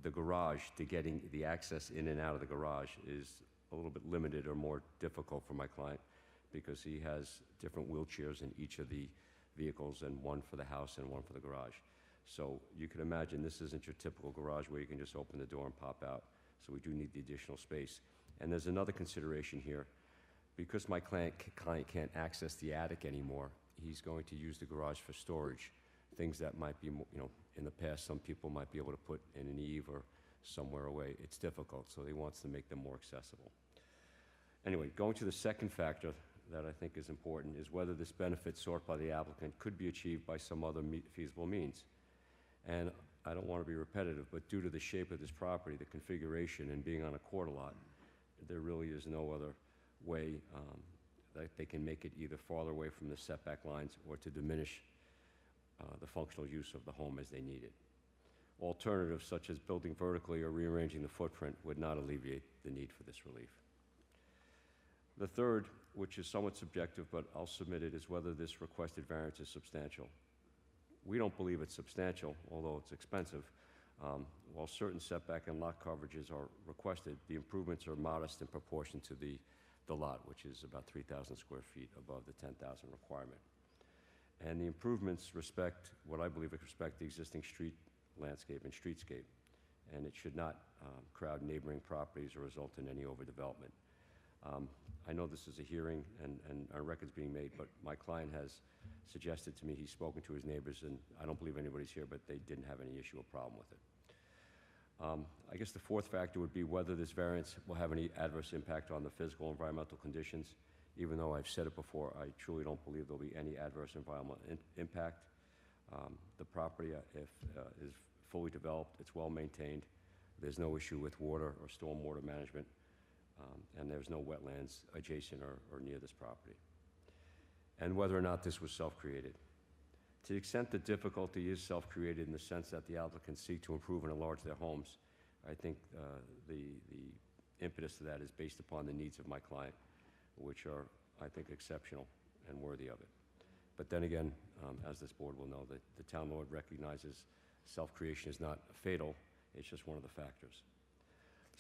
the garage, to getting the access in and out of the garage is a little bit limited or more difficult for my client because he has different wheelchairs in each of the vehicles, and one for the house and one for the garage. So you can imagine this isn't your typical garage where you can just open the door and pop out. So we do need the additional space. And there's another consideration here. Because my client can't access the attic anymore, he's going to use the garage for storage. Things that might be, in the past, some people might be able to put in an eave or somewhere away. It's difficult, so he wants to make them more accessible. Anyway, going to the second factor that I think is important is whether this benefit sought by the applicant could be achieved by some other feasible means. And I don't want to be repetitive, but due to the shape of this property, the configuration, and being on a quarter lot, there really is no other way that they can make it either farther away from the setback lines or to diminish the functional use of the home as they need it. Alternatives such as building vertically or rearranging the footprint would not alleviate the need for this relief. The third, which is somewhat subjective, but I'll submit it, is whether this requested variance is substantial. We don't believe it's substantial, although it's expensive. While certain setback and lot coverages are requested, the improvements are modest in proportion to the lot, which is about 3,000 square feet above the 10,000 requirement. And the improvements respect, what I believe respect the existing street landscape and streetscape, and it should not crowd neighboring properties or result in any overdevelopment. I know this is a hearing and our record's being made, but my client has suggested to me he's spoken to his neighbors, and I don't believe anybody's here, but they didn't have any issue or problem with it. I guess the fourth factor would be whether this variance will have any adverse impact on the physical and environmental conditions. Even though I've said it before, I truly don't believe there'll be any adverse environmental impact. The property, if is fully developed, it's well maintained. There's no issue with water or stormwater management, and there's no wetlands adjacent or near this property. And whether or not this was self-created. To the extent the difficulty is self-created in the sense that the applicants seek to improve and enlarge their homes, I think the impetus to that is based upon the needs of my client, which are, I think, exceptional and worthy of it. But then again, as this board will know, that the town lord recognizes self-creation is not fatal, it's just one of the factors.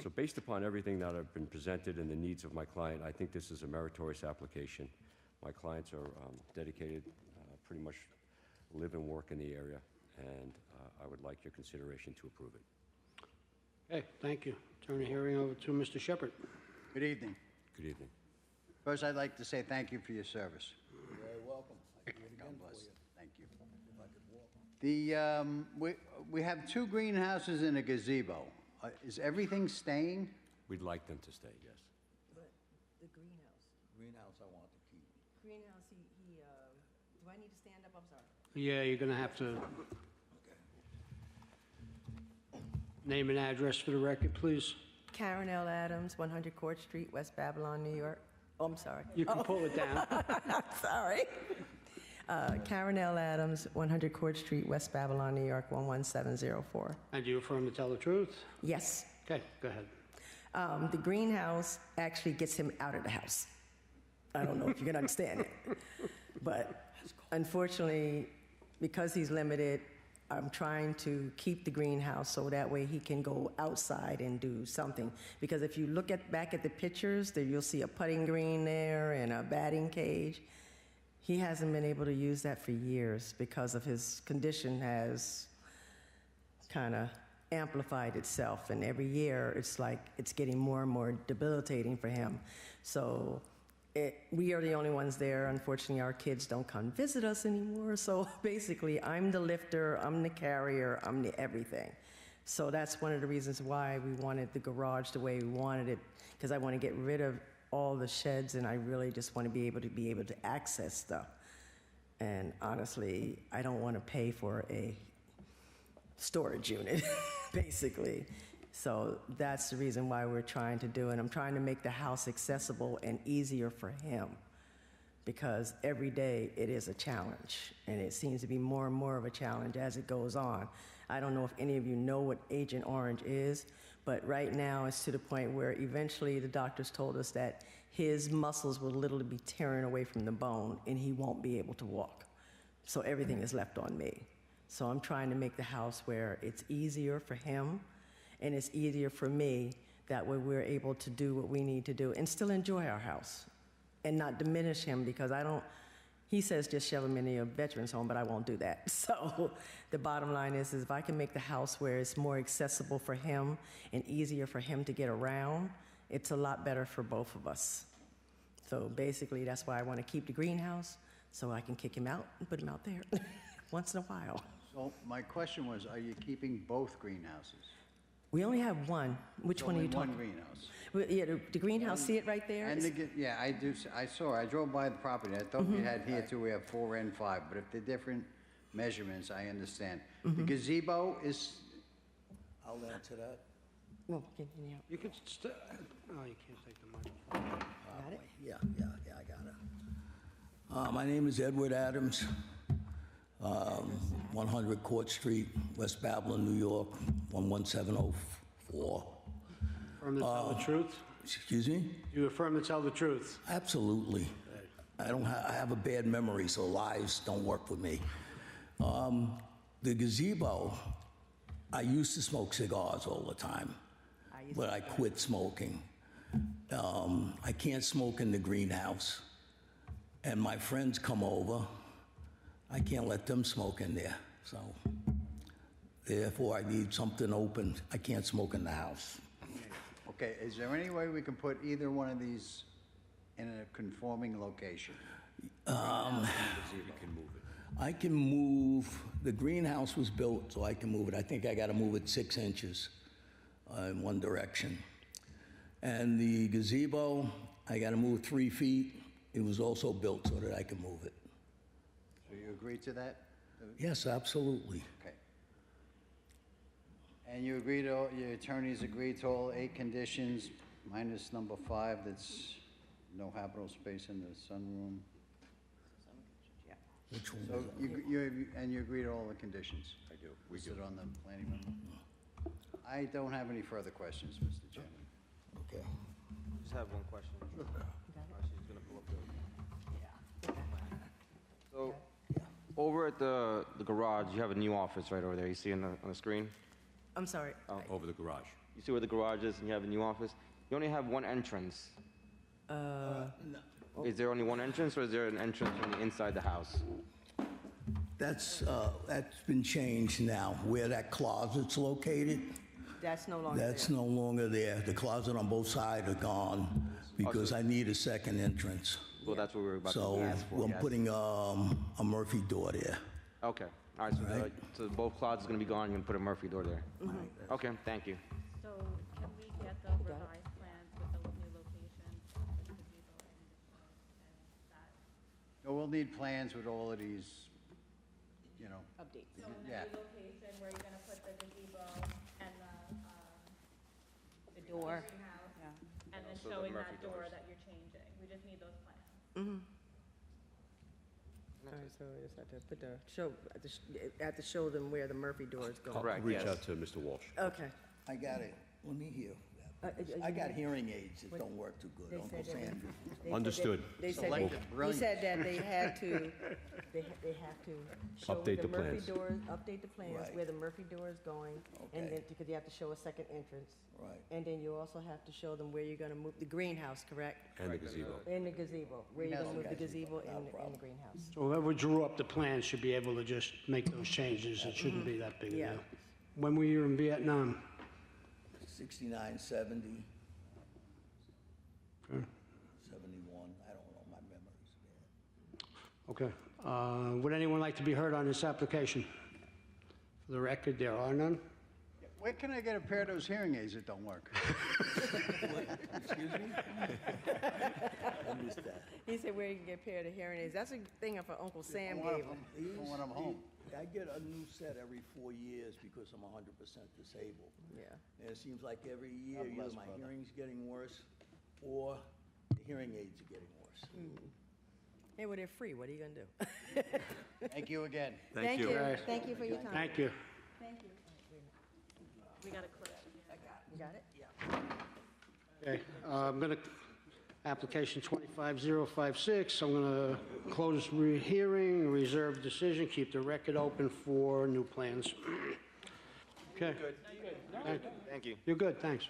So based upon everything that have been presented and the needs of my client, I think this is a meritorious application. My clients are dedicated, pretty much live and work in the area, and I would like your consideration to approve it.
Okay, thank you. Turn the hearing over to Mr. Shepherd.
Good evening.
Good evening.
First, I'd like to say thank you for your service.
You're very welcome. I can do it again
God bless.
for you.
Thank you.
If I could walk.
We have 2 greenhouses and a gazebo. Is everything staying?
We'd like them to stay, yes.
But the greenhouse.
Greenhouse I want to keep.
Greenhouse, do I need to stand up? I'm sorry.
Yeah, you're going to have to name and address for the record, please.
Karen L. Adams, 100 Court Street, West Babylon, New York. Oh, I'm sorry.
You can pull it down.
Sorry. Karen L. Adams, 100 Court Street, West Babylon, New York, 11704.
And do you affirm to tell the truth?
Yes.
Okay, go ahead.
The greenhouse actually gets him out of the house. I don't know if you can understand it. But unfortunately, because he's limited, I'm trying to keep the greenhouse so that way he can go outside and do something. Because if you look back at the pictures, there you'll see a putting green there and a batting cage. He hasn't been able to use that for years because of his condition has kind of amplified itself. And every year, it's like it's getting more and more debilitating for him. So we are the only ones there. Unfortunately, our kids don't come visit us anymore. So basically, I'm the lifter, I'm the carrier, I'm the everything. So that's one of the reasons why we wanted the garage the way we wanted it, because I want to get rid of all the sheds, and I really just want to be able to access stuff. And honestly, I don't want to pay for a storage unit, basically. So that's the reason why we're trying to do it. I'm trying to make the house accessible and easier for him because every day it is a challenge, and it seems to be more and more of a challenge as it goes on. I don't know if any of you know what Agent Orange is, but right now it's to the point where eventually the doctors told us that his muscles will literally be tearing away from the bone and he won't be able to walk. So everything is left on me. So I'm trying to make the house where it's easier for him and it's easier for me. That way we're able to do what we need to do and still enjoy our house and not diminish him, because he says just shove him in a veteran's home, but I won't do that. So the bottom line is if I can make the house where it's more accessible for him and easier for him to get around, it's a lot better for both of us. So basically that's why I want to keep the greenhouse, so I can kick him out and put him out there once in a while.
So my question was, are you keeping both greenhouses?
We only have one. Which one are you talking?
One greenhouse.
Well, yeah, the greenhouse, see it right there?
And yeah, I do. I saw. I drove by the property. I thought we had here too. We have 4 and 5, but if they're different measurements, I understand. The gazebo is.
I'll answer that.
No, can you help?
You could, oh, you can't take the microphone.
Got it?
Yeah, I got it. My name is Edward Adams, 100 Court Street, West Babylon, New York, 11704.
Affirm to tell the truth?
Excuse me?
You affirm to tell the truth?
Absolutely. I have a bad memory, so lies don't work with me. The gazebo, I used to smoke cigars all the time, but I quit smoking. I can't smoke in the greenhouse, and my friends come over. I can't let them smoke in there, so therefore I need something open. I can't smoke in the house.
Okay, is there any way we can put either one of these in a conforming location? I can move, the greenhouse was built, so I can move it. I think I gotta move it 6 inches in one direction. And the gazebo, I gotta move 3 feet. It was also built so that I can move it. So you agree to that?
Yes, absolutely.
Okay. And you agree to, your attorneys agree to all 8 conditions, minus number 5, that's no habitable space in the sunroom?
Which one?
So you agree to all the conditions? I do. We do. On the planning memo? I don't have any further questions, Mr. Chairman.
Okay.
Just have one question. She's gonna pull up So, over at the garage, you have a new office right over there. You see on the screen?
I'm sorry.
Over the garage.
You see where the garage is, and you have a new office. You only have one entrance. Is there only one entrance, or is there an entrance from the inside the house?
That's been changed now. Where that closet's located,
That's no longer there.
that's no longer there. The closet on both sides are gone because I need a second entrance.
Well, that's what we were about
So
to ask for.
I'm
yes.
putting a Murphy door there.
Okay. All right. So both closets are gonna be gone. You're gonna put a Murphy door there. Okay. Thank you.
So can we get the revised plans with the new location, the gazebo and that?
No, we'll need plans with all of these, you know.
Updates.
So the
Yeah.
new location where you're gonna put the gazebo and
The door.
greenhouse,
Yeah.
and then
Also the
showing
Murphy
that door
doors.
that you're changing. We just need those plans.
All right, so I just have to put have to show them where the Murphy door is going.
Correct.
Reach
yes.
out to Mr. Walsh.
Okay.
I got it. Let me hear. I got hearing aids that don't work too good, Uncle Sam.
Understood.
They said,
Selective
he
brilliance.
said that they had to, they have to show
Update
the
the
Murphy
plans.
doors, update the plans,
Right.
where the Murphy door is going, and
Okay.
then, because you have to show a second entrance.
Right.
And then you also have to show them where you're gonna move, the greenhouse, correct?
And the gazebo.
In the gazebo, where you're gonna move the
Greenhouse.
gazebo
Not a
in the
problem.
greenhouse.
So whoever drew up the plans should be able to just make those changes. It shouldn't be that big a
Yeah.
deal. When were you in Vietnam?
69, 70.
Okay.
71, I don't know, my memory's bad.
Okay. Would anyone like to be heard on this application? For the record, there are none.
Where can I get a pair of those hearing aids that don't work?
Excuse me? I missed that.
He said where you can get a pair of hearing aids. That's a thing for Uncle Sam
One of
gave him.
them, when I'm home.
I get a new set every 4 years because I'm 100% disabled.
Yeah.
And it seems like every year,
God
either
bless,
my
brother.
hearing's getting worse or the hearing aids are getting worse.
Hey, well, they're free. What are you going to do?
Thank you again.
Thank you.
Thank you for your time.
Thank you.
Thank you.
We got to click.
You got it? Yeah.
Okay, I'm going to, application 25056, I'm going to close hearing, reserve decision, keep the record open for new plans. Okay.
Thank you.
You're good, thanks.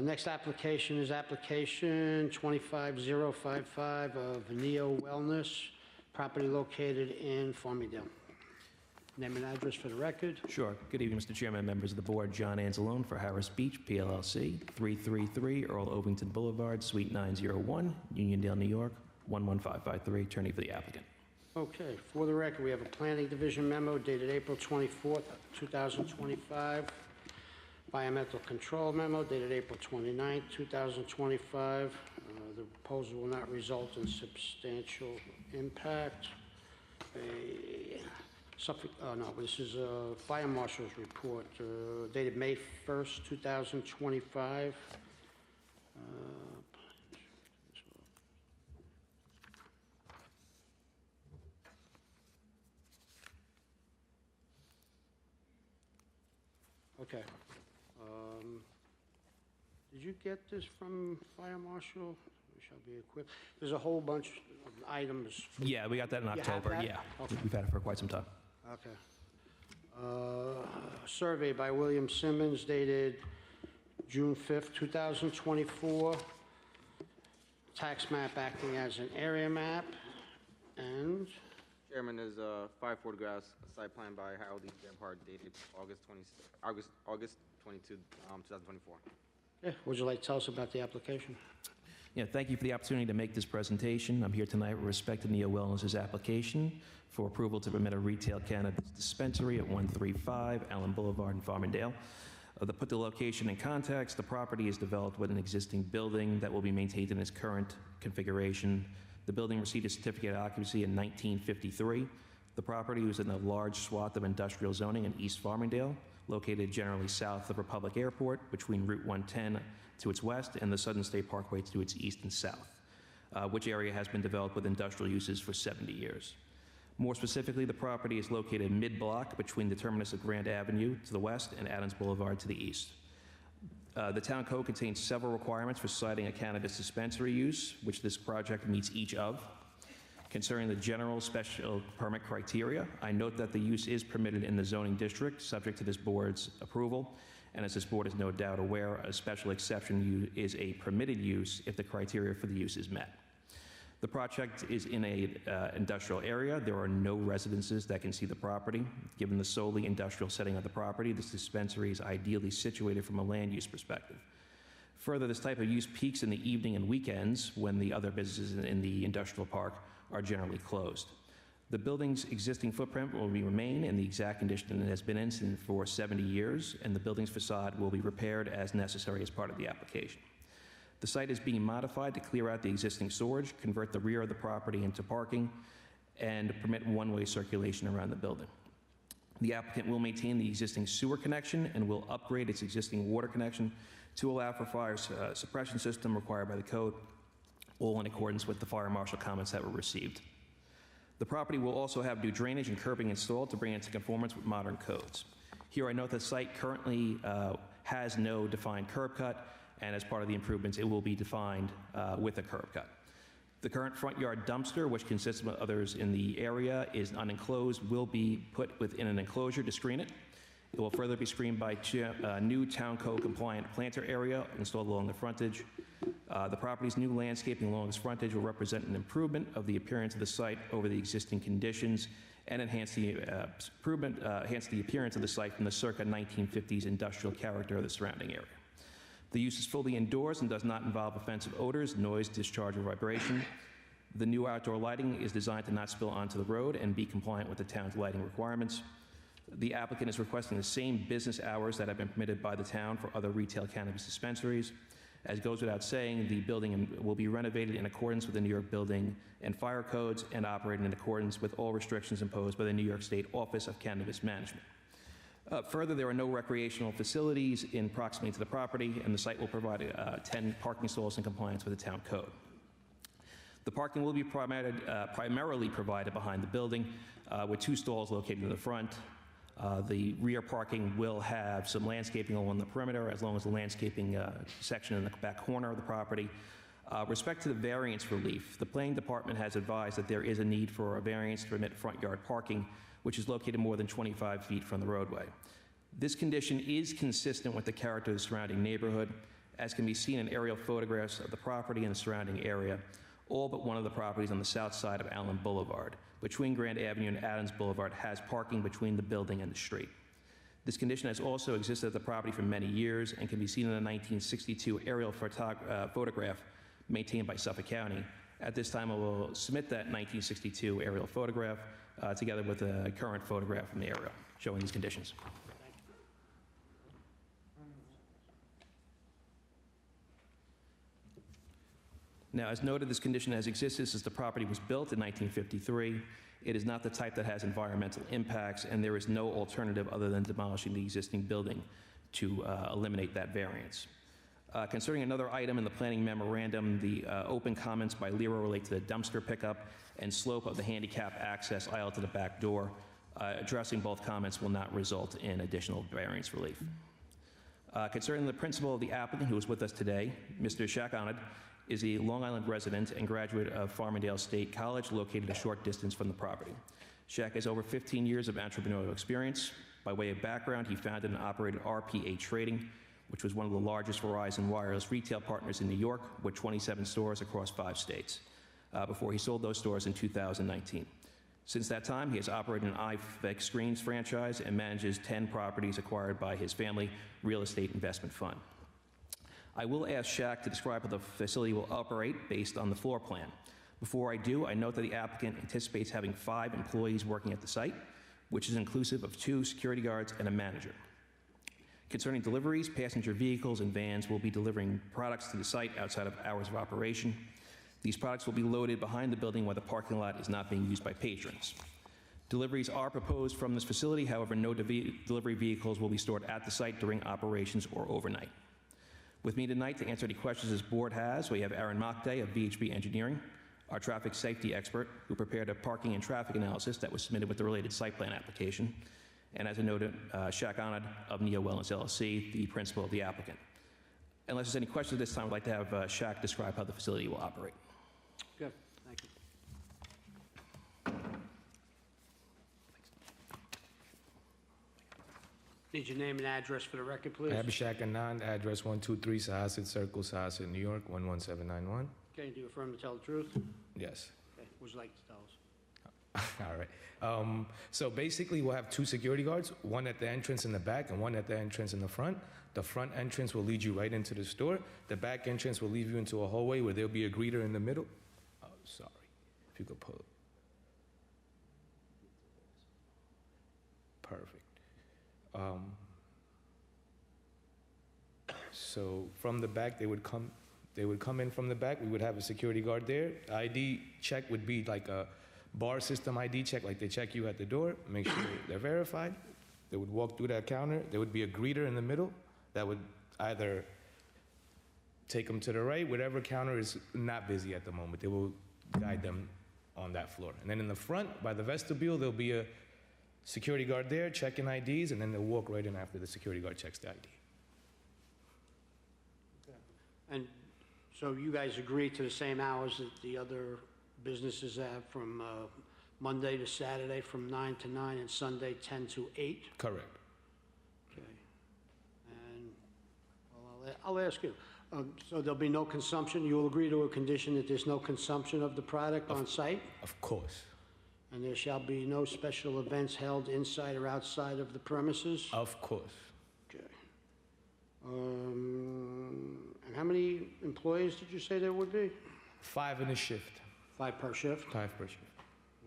Next application is application 25055 of Neo Wellness, property located in Farmingdale. Name and address for the record.
Sure. Good evening, Mr. Chairman, members of the board. John Anzalone for Harris Beach, PLLC, 333 Earl Ovington Boulevard, Suite 901, Uniondale, New York, 11553, attorney for the applicant.
Okay, for the record, we have a planning division memo dated April 24th, 2025. Environmental control memo dated April 29th, 2025. The proposal will not result in substantial impact. This is a fire marshal's report dated May 1st, 2025. Okay. Did you get this from Fire Marshal? We shall be equipped. There's a whole bunch of items.
Yeah, we got that in
You have
October.
that?
Yeah.
Okay.
We've had it for quite some time.
Okay. Survey by William Simmons dated June 5th, 2024. Tax map acting as an area map. And
Chairman, there's 5 photographs, a site plan by Harold E. Gebhardt dated August 22, 2024.
yeah, would you like to tell us about the application?
Yeah, thank you for the opportunity to make this presentation. I'm here tonight with respect to Neo Wellness's application for approval to permit a retail cannabis dispensary at 135 Allen Boulevard in Farmingdale. To put the location in context, the property is developed with an existing building that will be maintained in its current configuration. The building received a certificate of occupancy in 1953. The property was in a large swath of industrial zoning in East Farmingdale, located generally south of Republic Airport, between Route 110 to its west and the Southern State Parkway to its east and south, which area has been developed with industrial uses for 70 years. More specifically, the property is located mid-block between the terminus of Grand Avenue to the west and Adams Boulevard to the east. The town code contains several requirements for citing a cannabis dispensary use, which this project meets each of. Concerning the general special permit criteria, I note that the use is permitted in the zoning district, subject to this board's approval. And as this board is no doubt aware, a special exception is a permitted use if the criteria for the use is met. The project is in an industrial area. There are no residences that can see the property. Given the solely industrial setting of the property, this dispensary is ideally situated from a land use perspective. Further, this type of use peaks in the evening and weekends when the other businesses in the industrial park are generally closed. The building's existing footprint will remain in the exact condition it has been in for 70 years, and the building's facade will be repaired as necessary as part of the application. The site is being modified to clear out the existing storage, convert the rear of the property into parking, and permit one-way circulation around the building. The applicant will maintain the existing sewer connection and will upgrade its existing water connection to allow for fire suppression system required by the code, all in accordance with the fire marshal comments that were received. The property will also have new drainage and curbing installed to bring it into conformance with modern codes. Here I note the site currently has no defined curb cut, and as part of the improvements, it will be defined with a curb cut. The current front yard dumpster, which consists of others in the area, is unenclosed, will be put within an enclosure to screen it. It will further be screened by new town code compliant planter area installed along the frontage. The property's new landscaping along its frontage will represent an improvement of the appearance of the site over the existing conditions and enhance the appearance of the site from the circa 1950s industrial character of the surrounding area. The use is fully indoors and does not involve offensive odors, noise, discharge, or vibration. The new outdoor lighting is designed to not spill onto the road and be compliant with the town's lighting requirements. The applicant is requesting the same business hours that have been permitted by the town for other retail cannabis dispensaries. As goes without saying, the building will be renovated in accordance with the New York Building and Fire Codes and operated in accordance with all restrictions imposed by the New York State Office of Cannabis Management. Further, there are no recreational facilities in proximity to the property, and the site will provide 10 parking stalls in compliance with the town code. The parking will be primarily provided behind the building, with 2 stalls located in the front. The rear parking will have some landscaping along the perimeter, as long as the landscaping section in the back corner of the property. Respect to the variance relief, the planning department has advised that there is a need for a variance to permit front yard parking, which is located more than 25 feet from the roadway. This condition is consistent with the character of the surrounding neighborhood, as can be seen in aerial photographs of the property and the surrounding area, all but one of the properties on the south side of Allen Boulevard. Between Grand Avenue and Adams Boulevard has parking between the building and the street. This condition has also existed at the property for many years and can be seen in the 1962 aerial photograph maintained by Suffolk County. At this time, I will submit that 1962 aerial photograph together with a current photograph from the aerial showing these conditions. Now, as noted, this condition has existed since the property was built in 1953. It is not the type that has environmental impacts, and there is no alternative other than demolishing the existing building to eliminate that variance. Concerning another item in the planning memorandum, the open comments by Lero relate to the dumpster pickup and slope of the handicap access aisle to the back door. Addressing both comments will not result in additional variance relief. Concerning the principal of the applicant who is with us today, Mr. Shaq Ahmed, is a Long Island resident and graduate of Farmingdale State College, located a short distance from the property. Shaq has over 15 years of entrepreneurial experience. By way of background, he founded and operated RPA Trading, which was one of the largest Verizon wireless retail partners in New York, with 27 stores across 5 states, before he sold those stores in 2019. Since that time, he has operated an iFix Screens franchise and manages 10 properties acquired by his family real estate investment fund. I will ask Shaq to describe how the facility will operate based on the floor plan. Before I do, I note that the applicant anticipates having 5 employees working at the site, which is inclusive of 2 security guards and a manager. Concerning deliveries, passenger vehicles and vans will be delivering products to the site outside of hours of operation. These products will be loaded behind the building where the parking lot is not being used by patrons. Deliveries are proposed from this facility, however, no delivery vehicles will be stored at the site during operations or overnight. With me tonight to answer any questions this board has, we have Aaron Mockday of VHB Engineering, our traffic safety expert, who prepared a parking and traffic analysis that was submitted with the related site plan application, and as I noted, Shaq Ahmed of Neo Wellness LLC, the principal of the applicant. Unless there's any questions this time, I'd like to have Shaq describe how the facility will operate.
Good, thank you. Need your name and address for the record, please.
Abhishek Anand, address 123 Sahasset Circle, Sahasset, New York, 11791.
Okay, do you affirm to tell the truth?
Yes.
Okay, would you like to tell us?
All right. So basically, we'll have 2 security guards, one at the entrance in the back and one at the entrance in the front. The front entrance will lead you right into the store. The back entrance will lead you into a hallway where there'll be a greeter in the middle. Oh, sorry. If you could pull it. Perfect. So from the back, they would come in from the back. We would have a security guard there. ID check would be like a bar system ID check, like they check you at the door, make sure they're verified. They would walk through that counter. There would be a greeter in the middle that would either take them to the right, whatever counter is not busy at the moment. They will guide them on that floor. And then in the front, by the vestibule, there'll be a security guard there checking IDs, and then they'll walk right in after the security guard checks the ID.
And so you guys agree to the same hours that the other businesses have, from Monday to Saturday from 9 to 9 and Sunday 10 to 8?
Correct.
Okay. And well, I'll ask you. So there'll be no consumption? You will agree to a condition that there's no consumption of the product on site?
Of course.
And there shall be no special events held inside or outside of the premises?
Of course.
Okay. And how many employees did you say there would be?
5 in a shift.
5 per shift?
5 per shift.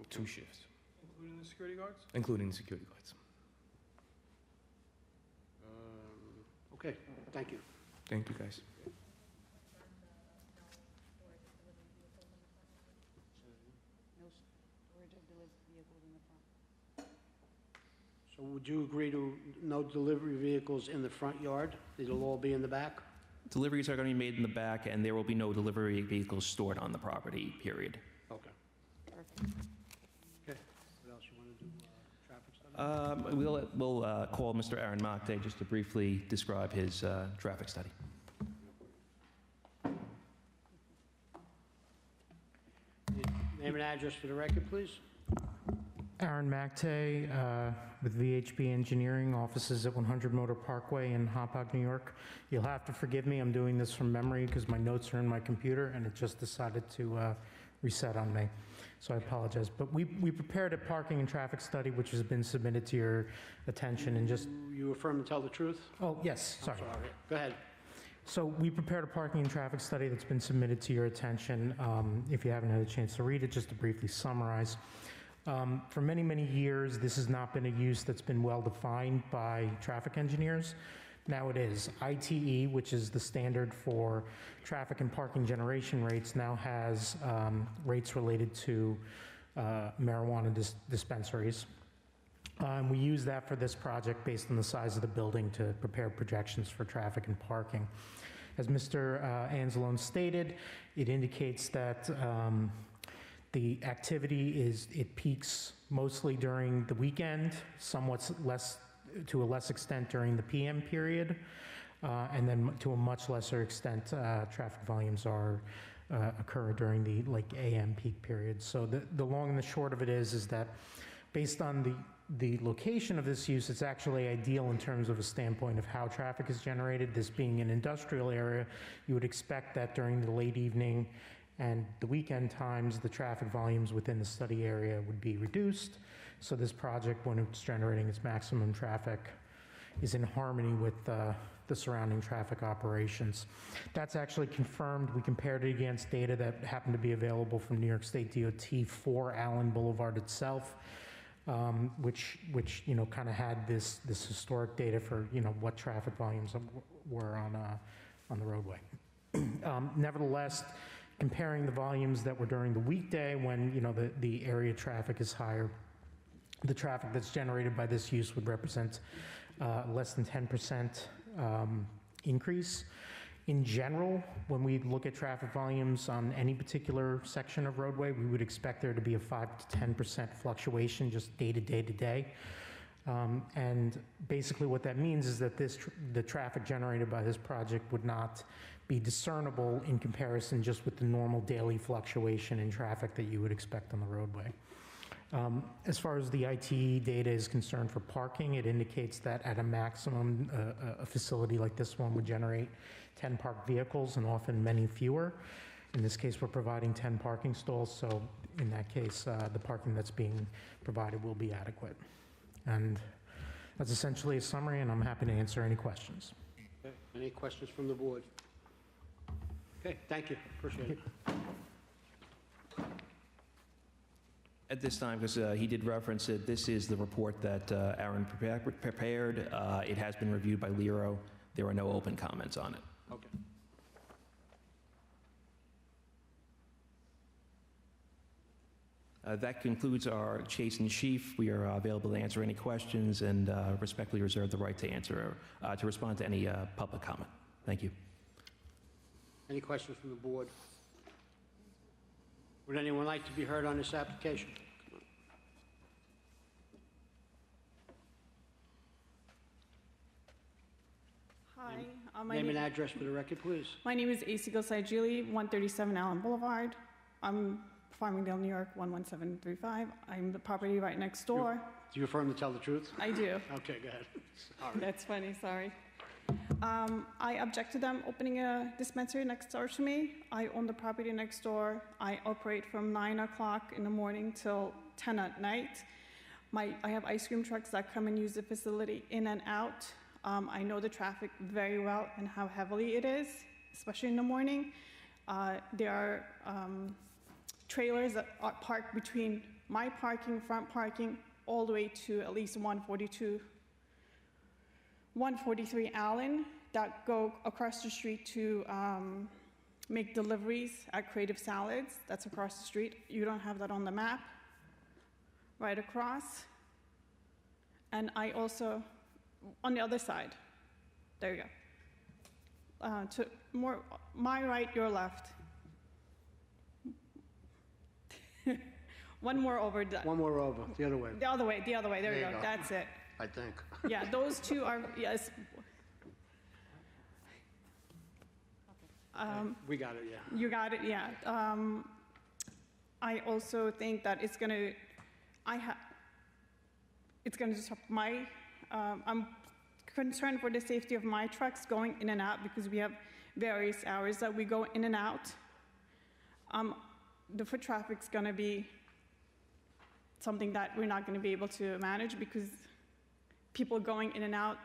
2 shifts.
Including the security guards?
Including the security guards.
Okay, thank you.
Thank you, guys.
vehicles in the front.
So would you agree to no delivery vehicles in the front yard? They'll all be in the back?
Deliveries are going to be made in the back, and there will be no delivery vehicles stored on the property, period.
Okay. Okay. What else you want to do? Traffic study?
We'll call Mr. Aaron Mate just to briefly describe his traffic study.
Name and address for the record, please.
Aaron Macte with VHB Engineering, offices at 100 Motor Parkway in Hauppauge, New York. You'll have to forgive me, I'm doing this from memory because my notes are in my computer and it just decided to reset on me. So I apologize. But we prepared a parking and traffic study which has been submitted to your attention and just...
You affirm to tell the truth?
Oh, yes, sorry.
I'm sorry. Go ahead.
So we prepared a parking and traffic study that's been submitted to your attention. If you haven't had a chance to read it, just to briefly summarize. For many, many years, this has not been a use that's been well defined by traffic engineers. Now it is. ITE, which is the standard for traffic and parking generation rates, now has rates related to marijuana dispensaries. We use that for this project based on the size of the building to prepare projections for traffic and parking. As Mr. Anzalone stated, it indicates that the activity it peaks mostly during the weekend, somewhat less, to a less extent during the PM period, and then to a much lesser extent, traffic volumes occur during the AM peak period. So the long and the short of it is that based on the location of this use, it's actually ideal in terms of a standpoint of how traffic is generated. This being an industrial area, you would expect that during the late evening and the weekend times, the traffic volumes within the study area would be reduced. So this project, when it's generating its maximum traffic, is in harmony with the surrounding traffic operations. That's actually confirmed. We compared it against data that happened to be available from New York State DOT for Allen Boulevard itself, which kind of had this historic data for what traffic volumes were on the roadway. Nevertheless, comparing the volumes that were during the weekday when the area traffic is higher, the traffic that's generated by this use would represent less than 10% increase. In general, when we look at traffic volumes on any particular section of roadway, we would expect there to be a 5 to 10% fluctuation just day to day to day. And basically what that means is that the traffic generated by this project would not be discernible in comparison just with the normal daily fluctuation in traffic that you would expect on the roadway. As far as the ITE data is concerned for parking, it indicates that at a maximum, a facility like this one would generate 10 parked vehicles and often many fewer. In this case, we're providing 10 parking stalls, so in that case, the parking that's being provided will be adequate. And that's essentially a summary, and I'm happy to answer any questions.
Okay. Any questions from the board? Okay, thank you. Appreciate it.
At this time, because he did reference it, this is the report that Aaron prepared. It has been reviewed by Lero. There are no open comments on it.
Okay.
That concludes our Chase in Chief. We are available to answer any questions and respectfully reserve the right to respond to any public comment. Thank you.
Any questions from the board? Would anyone like to be heard on this application?
Hi.
Name and address for the record, please.
My name is AC Gosai-Gili, 137 Allen Boulevard. I'm Farmingdale, New York, 11735. I'm the property right next door.
Do you affirm to tell the truth?
I do.
Okay, go ahead. Sorry.
That's funny, sorry. I object to them opening a dispensary next door to me. I own the property next door. I operate from 9 o'clock in the morning till 10 at night. I have ice cream trucks that come and use the facility in and out. I know the traffic very well and how heavily it is, especially in the morning. There are trailers that are parked between my parking, front parking, all the way to at least 143 Allen that go across the street to make deliveries at Creative Salads. That's across the street. You don't have that on the map. right across. And I also, on the other side, there you go. To more, my right, your left. One more over.
One more over, the other way.
The other way, there you go, that's it.
I think.
Yeah, those two are, yes.
We got it, yeah.
You got it, yeah. I also think that it's gonna, it's gonna disrupt my, I'm concerned for the safety of my trucks going in and out because we have various hours that we go in and out. The foot traffic's gonna be something that we're not gonna be able to manage because people going in and out,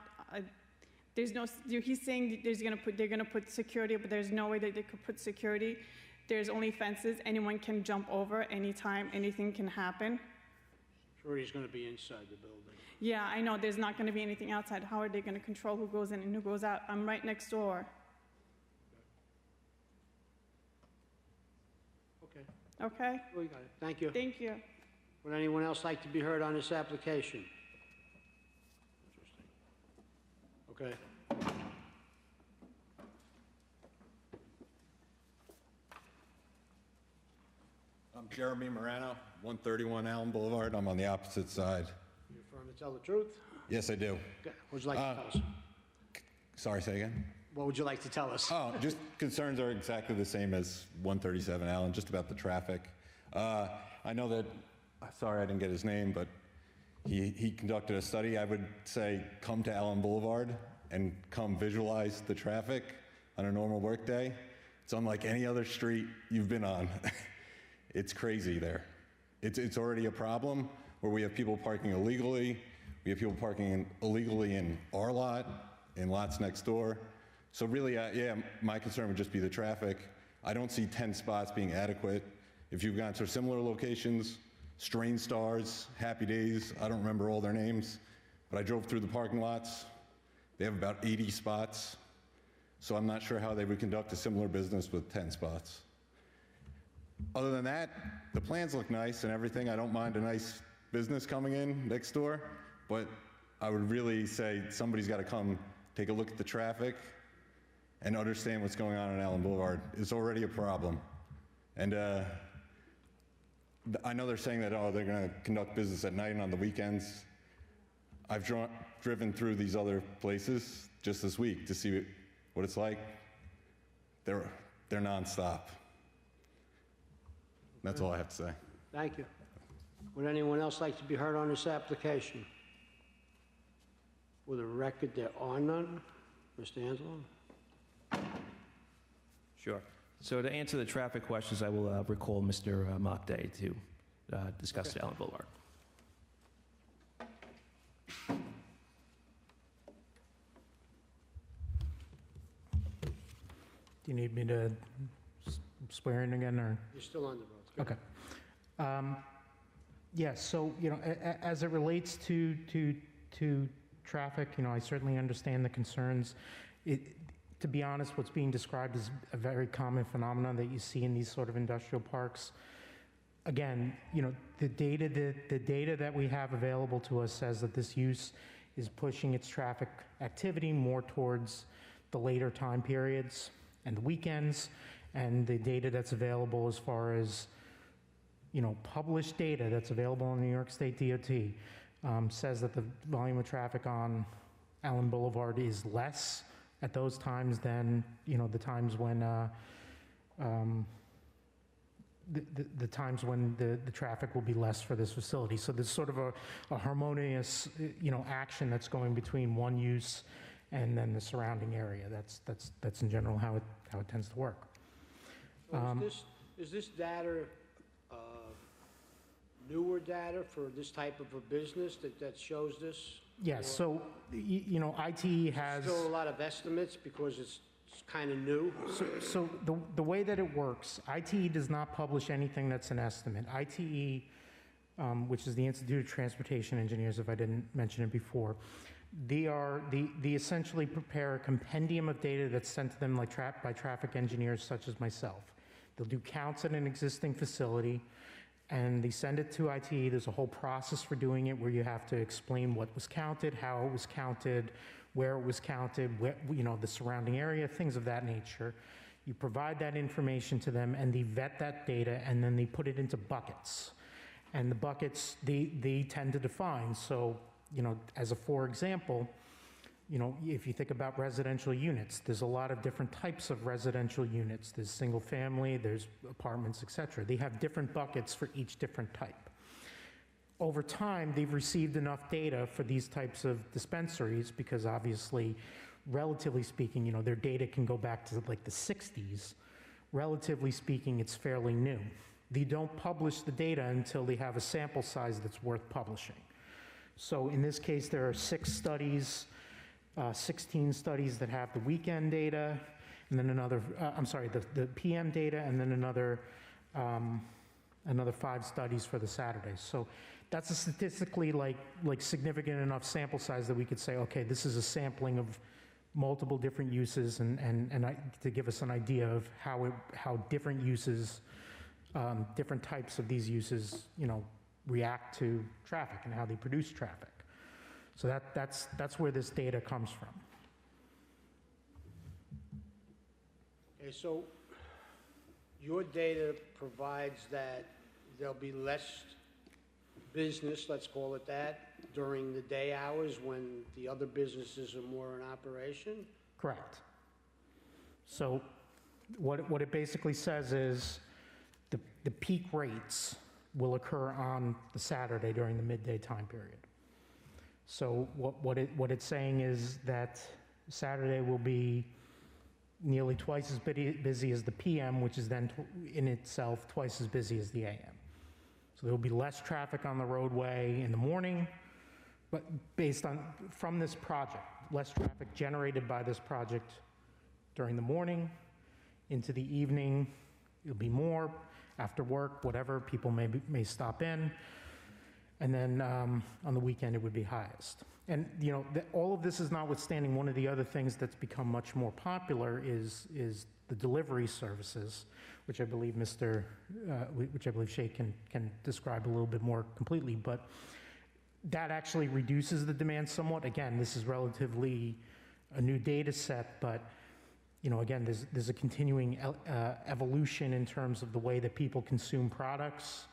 there's no, he's saying they're gonna put security, but there's no way that they could put security. There's only fences, anyone can jump over anytime, anything can happen.
Sure, he's going to be inside the building.
Yeah, I know, there's not gonna be anything outside. How are they gonna control who goes in and who goes out? I'm right next door.
Okay.
Okay?
We got it. Thank you.
Thank you.
Would anyone else like to be heard on this application? Okay.
I'm Jeremy Morano, 131 Allen Boulevard. I'm on the opposite side.
You affirm to tell the truth?
Yes, I do.
Okay. What would you like to tell us?
Sorry, say again?
What would you like to tell us?
Oh, just concerns are exactly the same as 137 Allen, just about the traffic. I know that, sorry I didn't get his name, but he conducted a study. I would say come to Allen Boulevard and come visualize the traffic on a normal workday. It's unlike any other street you've been on. It's crazy there. It's already a problem where we have people parking illegally. We have people parking illegally in our lot, in lots next door. So really, yeah, my concern would just be the traffic. I don't see 10 spots being adequate. If you've gone to similar locations, Strain Stars, Happy Days, I don't remember all their names, but I drove through the parking lots. They have about 80 spots. So I'm not sure how they would conduct a similar business with 10 spots. Other than that, the plans look nice and everything. I don't mind a nice business coming in next door, but I would really say somebody's got to come take a look at the traffic and understand what's going on Allen Boulevard. It's already a problem. And I know they're saying that, oh, they're going to conduct business at night and on the weekends. I've driven through these other places just this week to see what it's like. They're nonstop. That's all I have to say.
Thank you. Would anyone else like to be heard on this application? For the record, there are none. Mr. Angelo?
Sure. So to answer the traffic questions, I will recall Mr. Mockday to discuss Allen Boulevard.
Do you need me to swear in again, or?
You're still on the road.
Okay. Yes, so, as it relates to traffic, I certainly understand the concerns. To be honest, what's being described is a very common phenomenon that you see in these sort of industrial parks. Again, the data that we have available to us says that this use is pushing its traffic activity more towards the later time periods and the weekends, and the data that's available as far as published data that's available on the New York State DOT says that the volume of traffic on Allen Boulevard is less at those times than the times when the times when the traffic will be less for this facility. So there's sort of a harmonious action that's going between one use and then the surrounding area. That's in general how it tends to work.
So is this data newer data for this type of a business that shows this?
Yes, so, ITE has...
Still a lot of estimates because it's kind of new?
So the way that it works, ITE does not publish anything that's an estimate. ITE, which is the Institute of Transportation Engineers, if I didn't mention it before, they essentially prepare a compendium of data that's sent to them by traffic engineers such as myself. They'll do counts at an existing facility, and they send it to IT. There's a whole process for doing it where you have to explain what was counted, how it was counted, where it was counted, the surrounding area, things of that nature. You provide that information to them, and they vet that data, and then they put it into buckets. And the buckets, they tend to define. So, as a for example, if you think about residential units, there's a lot of different types of residential units. There's single family, there's apartments, et cetera. They have different buckets for each different type. Over time, they've received enough data for these types of dispensaries because obviously, relatively speaking, their data can go back to like the 60s. Relatively speaking, it's fairly new. They don't publish the data until they have a sample size that's worth publishing. So in this case, there are 6 studies, 16 studies that have the weekend data, and then another, the PM data, and then another 5 studies for the Saturdays. So that's a statistically like significant enough sample size that we could say, okay, this is a sampling of multiple different uses, and to give us an idea of how different uses, different types of these uses, react to traffic and how they produce traffic. So that's where this data comes from.
Okay, so your data provides that there'll be less business, let's call it that, during the day hours when the other businesses are more in operation?
Correct. So what it basically says is the peak rates will occur on the Saturday during the midday time period. So what it's saying is that Saturday will be nearly twice as busy as the PM, which is then in itself twice as busy as the AM. So there will be less traffic on the roadway in the morning, but from this project, less traffic generated by this project during the morning. Into the evening, it'll be more. After work, whatever, people may stop in. And then on the weekend, it would be highest. And all of this is notwithstanding, one of the other things that's become much more popular is the delivery services, which I believe Shay can describe a little bit more completely. But that actually reduces the demand somewhat. Again, this is relatively a new data set, but again, there's a continuing evolution in terms of the way that people consume products.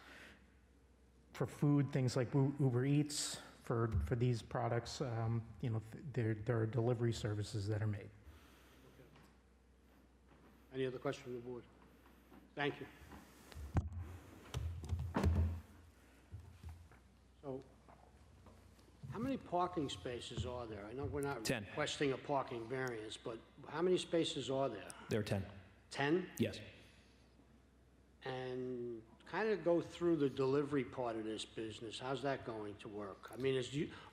For food, things like Uber Eats, for these products, there are delivery services that are made.
Any other questions from the board? Thank you. So, how many parking spaces are there? I know we're not
10.
requesting a parking variance, but how many spaces are there?
There are 10.
10?
Yes.
And kind of go through the delivery part of this business. How's that going to work? I mean,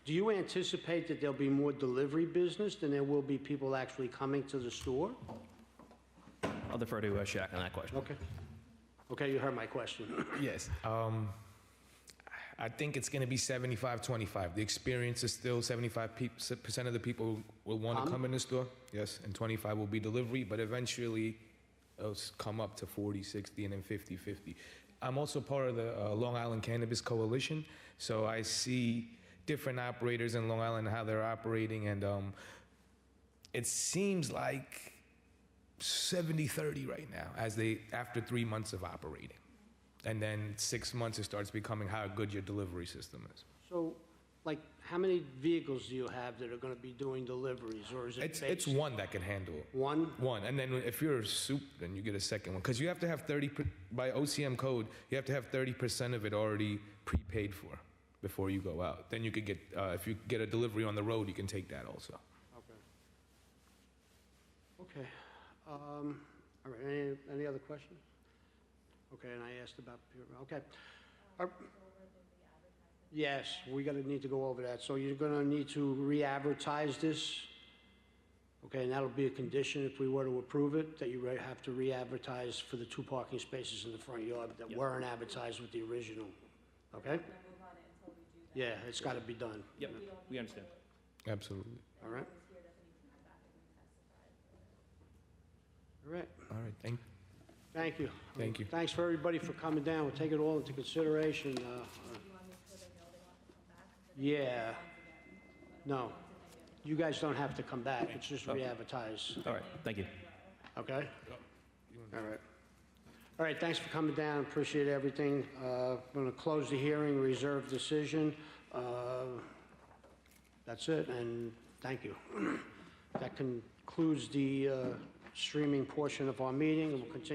do you anticipate that there'll be more delivery business than there will be people actually coming to the store?
I'll defer to Shaq on that question.
Okay. Okay, you heard my question.
Yes. I think it's going to be 75-25. The experience is still 75% of the people will want to come in the store. Yes, and 25 will be delivery, but eventually it'll come up to 40-60 and then 50-50. I'm also part of the Long Island Cannabis Coalition, so I see different operators in Long Island, how they're operating, and it seems like 70-30 right now, after 3 months of operating. And then 6 months, it starts becoming how good your delivery system is.
So, like, how many vehicles do you have that are going to be doing deliveries, or is it
It's one that can handle it.
One?
One, and then if you're a soup, then you get a second one. Because you have to have by OCM code, you have to have 30% of it already prepaid for before you go out. Then you could get, if you get a delivery on the road, you can take that also.
Okay. All right, any other questions? Okay, and I asked about, okay. Yes, we're going to need to go over that. So you're going to need to re-advertise this? Okay, and that'll be a condition if we were to approve it, that you have to re-advertise for the 2 parking spaces in the front yard that weren't advertised with the original, okay? Yeah, it's got to be done.
Yep, we understand.
Absolutely.
All right. All right.
All right, thank
Thank you.
Thank you.
Thanks for everybody for coming down. We'll take it all into consideration. Yeah. No. You guys don't have to come back. It's just re-advertise.
All right, thank you.
Okay? All right. All right, thanks for coming down. Appreciate everything. I'm going to close the hearing, reserve decision. That's it, and thank you. That concludes the streaming portion of our meeting, and we'll continue.